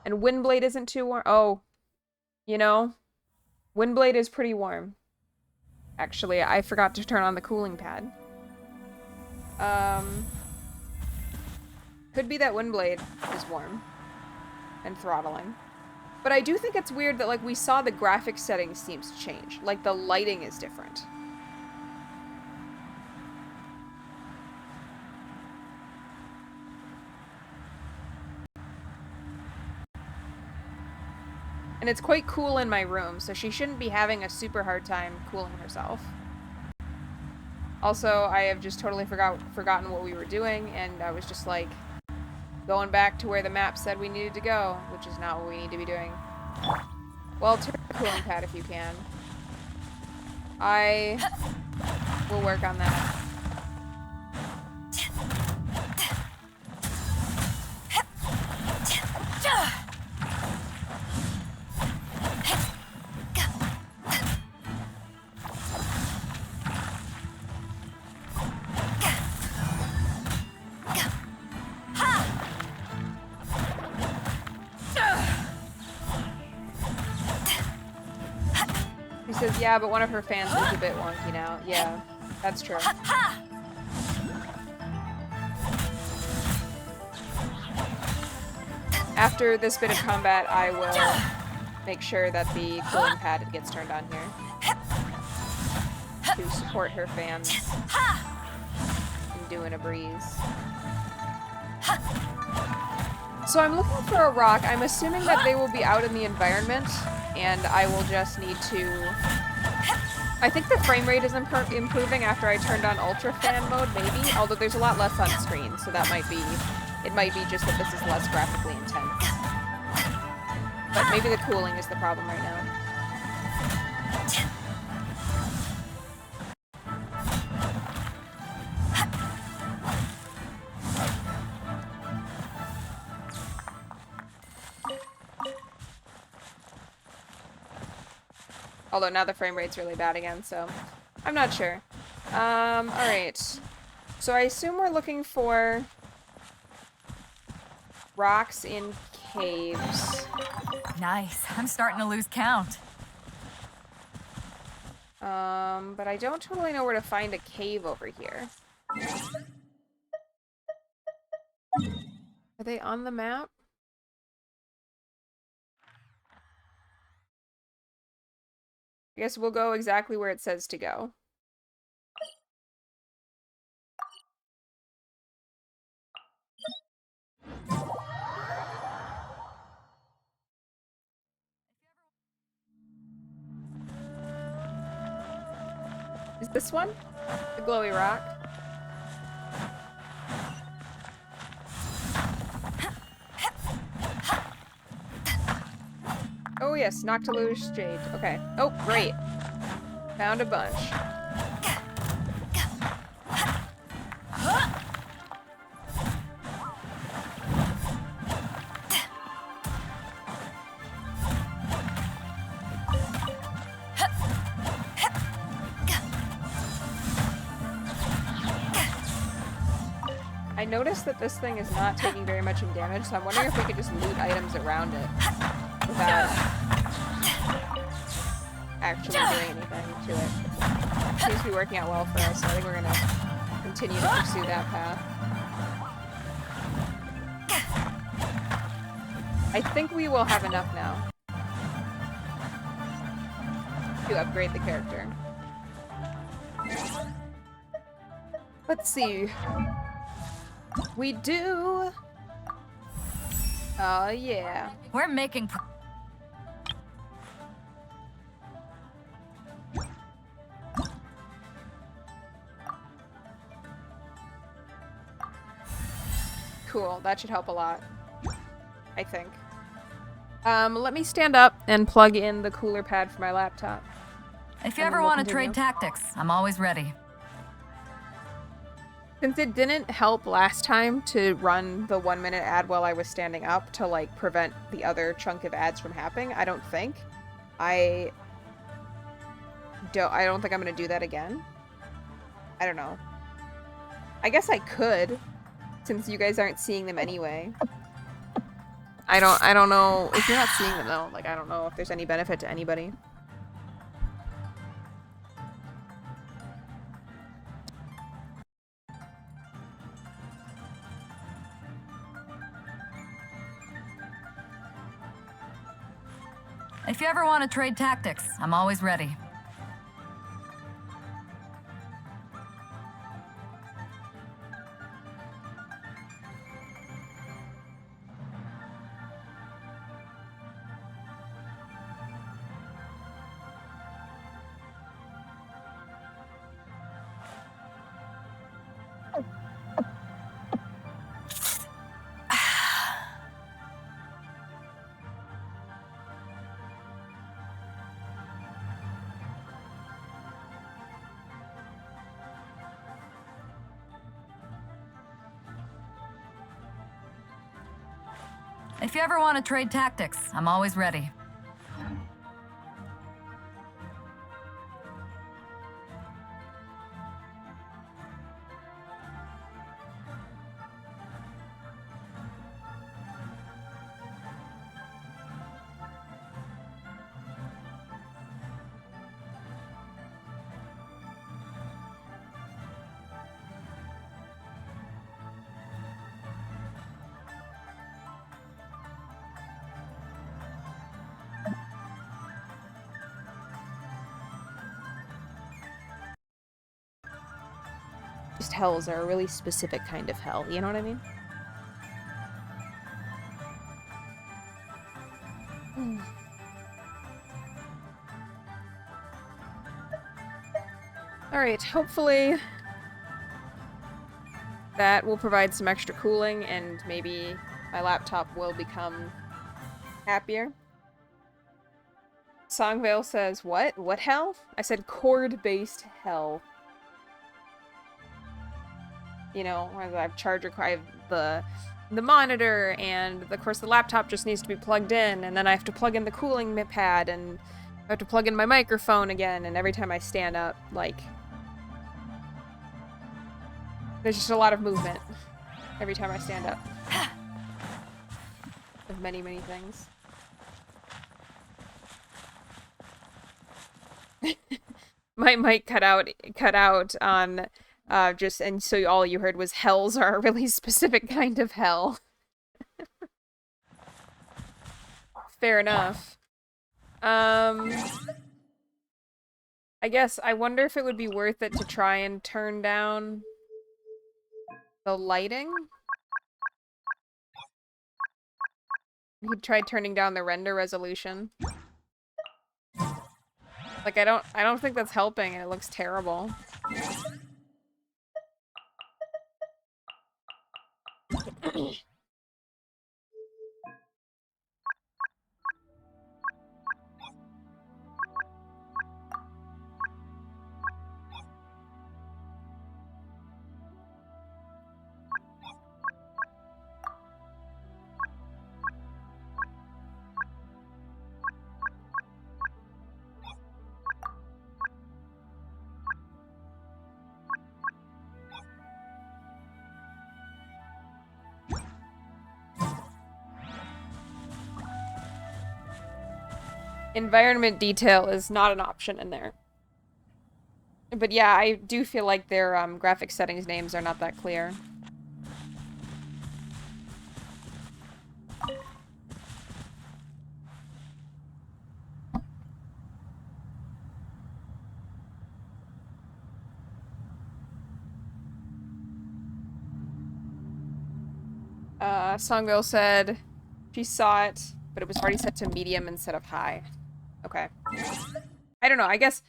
And Windblade isn't too warm. Oh, you know, Windblade is pretty warm. Actually, I forgot to turn on the cooling pad. Could be that Windblade is warm and throttling. But I do think it's weird that, like, we saw the graphic settings seems to change. Like, the lighting is different. And it's quite cool in my room, so she shouldn't be having a super hard time cooling herself. Also, I have just totally forgotten what we were doing, and I was just, like, going back to where the map said we needed to go, which is not what we need to be doing. Well, turn the cooling pad if you can. I will work on that. says, yeah, but one of her fans is a bit wonky now. Yeah, that's true. After this bit of combat, I will make sure that the cooling pad gets turned on here to support her fans in doing a breeze. So I'm looking for a rock. I'm assuming that they will be out in the environment, and I will just need to... I think the frame rate is improving after I turned on Ultra Fan mode, maybe, although there's a lot less on screen, so that might be... It might be just that this is less graphically intense. But maybe the cooling is the problem right now. Although now the frame rate's really bad again, so I'm not sure. Alright. So I assume we're looking for rocks in caves. Nice. I'm starting to lose count. But I don't totally know where to find a cave over here. Are they on the map? I guess we'll go exactly where it says to go. Is this one? The glowy rock? Oh yes, Noctilucous Jade. Okay. Oh, great. Found a bunch. I noticed that this thing is not taking very much in damage, so I'm wondering if we could just loot items around it without actually doing anything to it. Seems to be working out well for us, so I think we're gonna continue to pursue that path. I think we will have enough now to upgrade the character. Let's see. We do. Oh yeah. We're making Cool. That should help a lot. I think. Let me stand up and plug in the cooler pad for my laptop. If you And ever then we'll want to continue. trade tactics, I'm always ready. Since it didn't help last time to run the 1-minute ad while I was standing up to, like, prevent the other chunk of ads from happening, I don't think. I don't think I'm gonna do that again. I don't know. I guess I could, since you guys aren't seeing them anyway. I don't know. If you're not seeing them, though, like, I don't know if there's any benefit to anybody. If you ever want to trade tactics, I'm always ready. If you ever want to trade tactics, I'm always ready. hells are a really specific kind of hell. You know what I mean? Alright, hopefully that will provide some extra cooling and maybe my laptop will become happier. Songvale says, what? What hell? I said cord-based hell. You know, I have charger, I have the monitor, and of course the laptop just needs to be plugged in, and then I have to plug in the cooling pad, and I have to plug in my microphone again, and every time I stand up, like, there's just a lot of movement every time I stand up. Of many, many things. My mic cut out on and so all you heard was hells are a really specific kind of hell. Fair enough. I guess I wonder if it would be worth it to try and turn down the lighting. You tried turning down the render resolution. Like I don't think that's helping and it looks terrible. Environment detail is not an option in there. But yeah, I do feel like their graphic settings names are not that clear. Songville said she saw it, but it was already set to medium instead of high. Okay. I don't know, I guess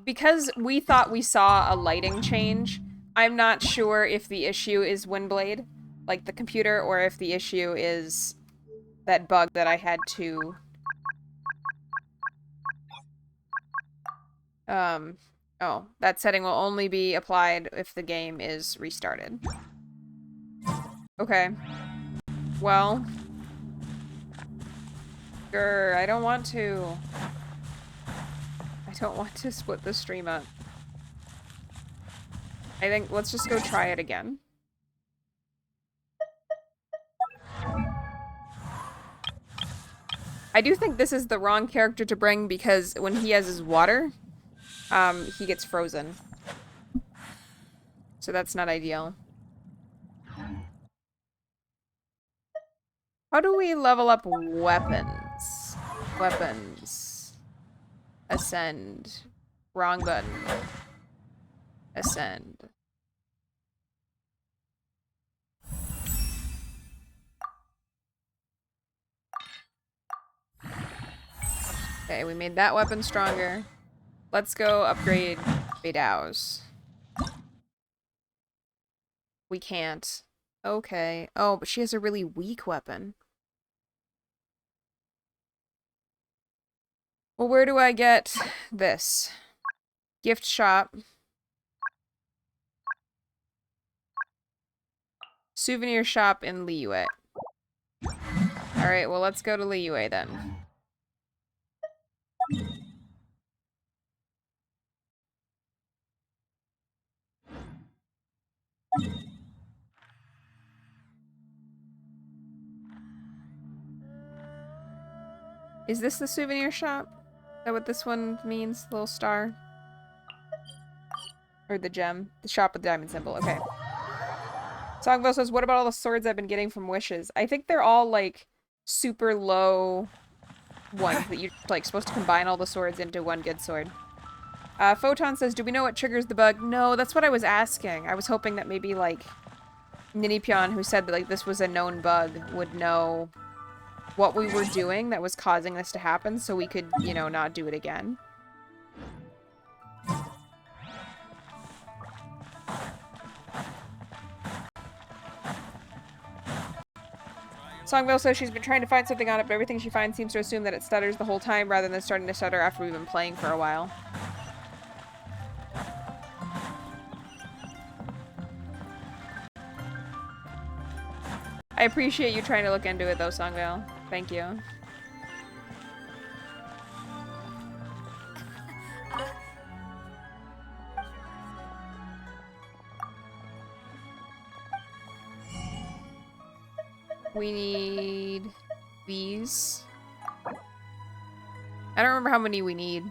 because we thought we saw a lighting change, I'm not sure if the issue is Windblade, like the computer, or if the issue is that bug that I had to... Oh, that setting will only be applied if the game is restarted. Okay. Well... Grr, I don't want to. I don't want to split the stream up. I think let's just go try it again. I do think this is the wrong character to bring because when he has his water, he gets frozen. So that's not ideal. How do we level up weapons? Weapons. Ascend. Wrong button. Ascend. Okay, we made that weapon stronger. Let's go upgrade Beidou's. We can't. Okay. Oh, but she has a really weak weapon. Well, where do I get this? Gift shop. Souvenir shop in Liyue. Alright, well, let's go to Liyue then. Is this the souvenir shop? Is that what this one means? Little star? Or the gem? The shop with the diamond symbol. Okay. Songville says, what about all the swords I've been getting from Wishes? I think they're all, like, super low ones that you're, like, supposed to combine all the swords into one good sword. Photon says, do we know what triggers the bug? No, that's what I was asking. I was hoping that maybe, like, Ninipion, who said that, like, this was a known bug, would know what we were doing that was causing this to happen so we could, you know, not do it again. Songville says she's been trying to find something on it, but everything she finds seems to assume that it stutters the whole time rather than starting to stutter after we've been playing for a while. I appreciate you trying to look into it though, Songvale. Thank you. We need these. I don't remember how many we need.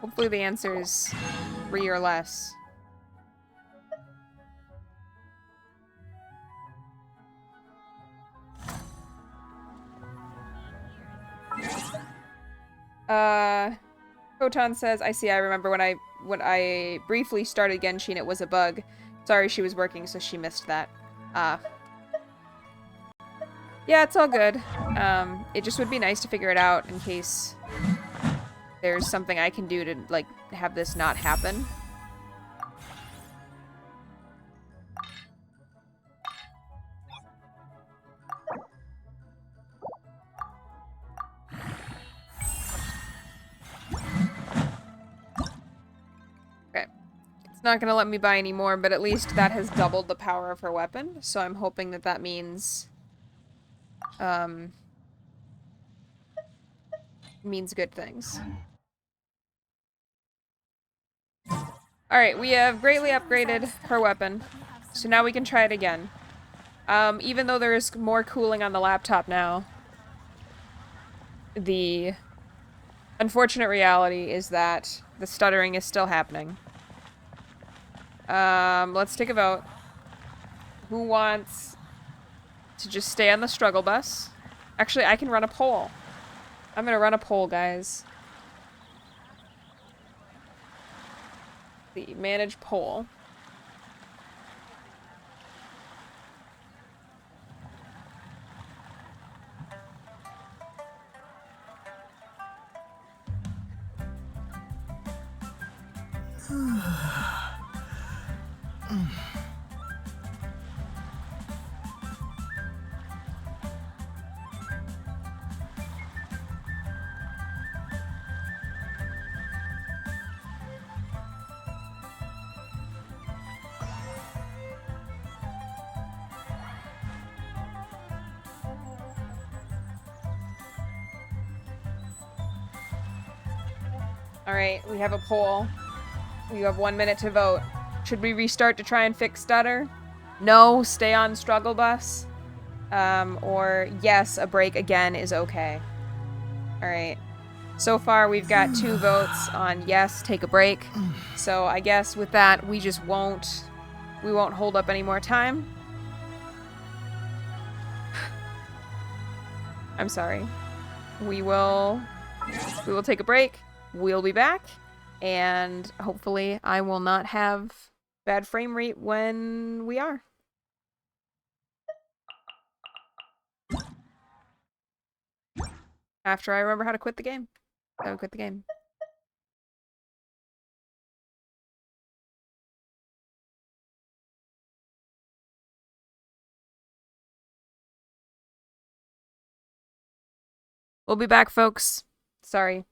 Hopefully the answer is 3 or less. Photon says, I see, I remember when I briefly started Genshin, it was a bug. Sorry, she was working, so she missed that. Yeah, it's all good. It just would be nice to figure it out in case there's something I can do to, like, have this not happen. Okay. It's not gonna let me buy any more, but at least that has doubled the power of her weapon, so I'm hoping that that means good things. Alright, we have greatly upgraded her weapon, so now we can try it again. Even though there is more cooling on the laptop now, the unfortunate reality is that the stuttering is still happening. Let's take a vote. Who wants to just stay on the struggle bus? Actually, I can run a poll. I'm gonna run a poll, guys. The manage poll. Alright, we have a poll. You have 1 minute to vote. Should we restart to try and fix stutter? No, stay on struggle bus. Or yes, a break again is okay. Alright. So far we've got 2 votes on yes, take a break. So I guess with that we just won't hold up any more time. I'm sorry. We will take a break. We'll be back, and hopefully I will not have bad frame rate when we are. After I remember how to quit the game. How to quit the game. We'll be back, folks. Sorry.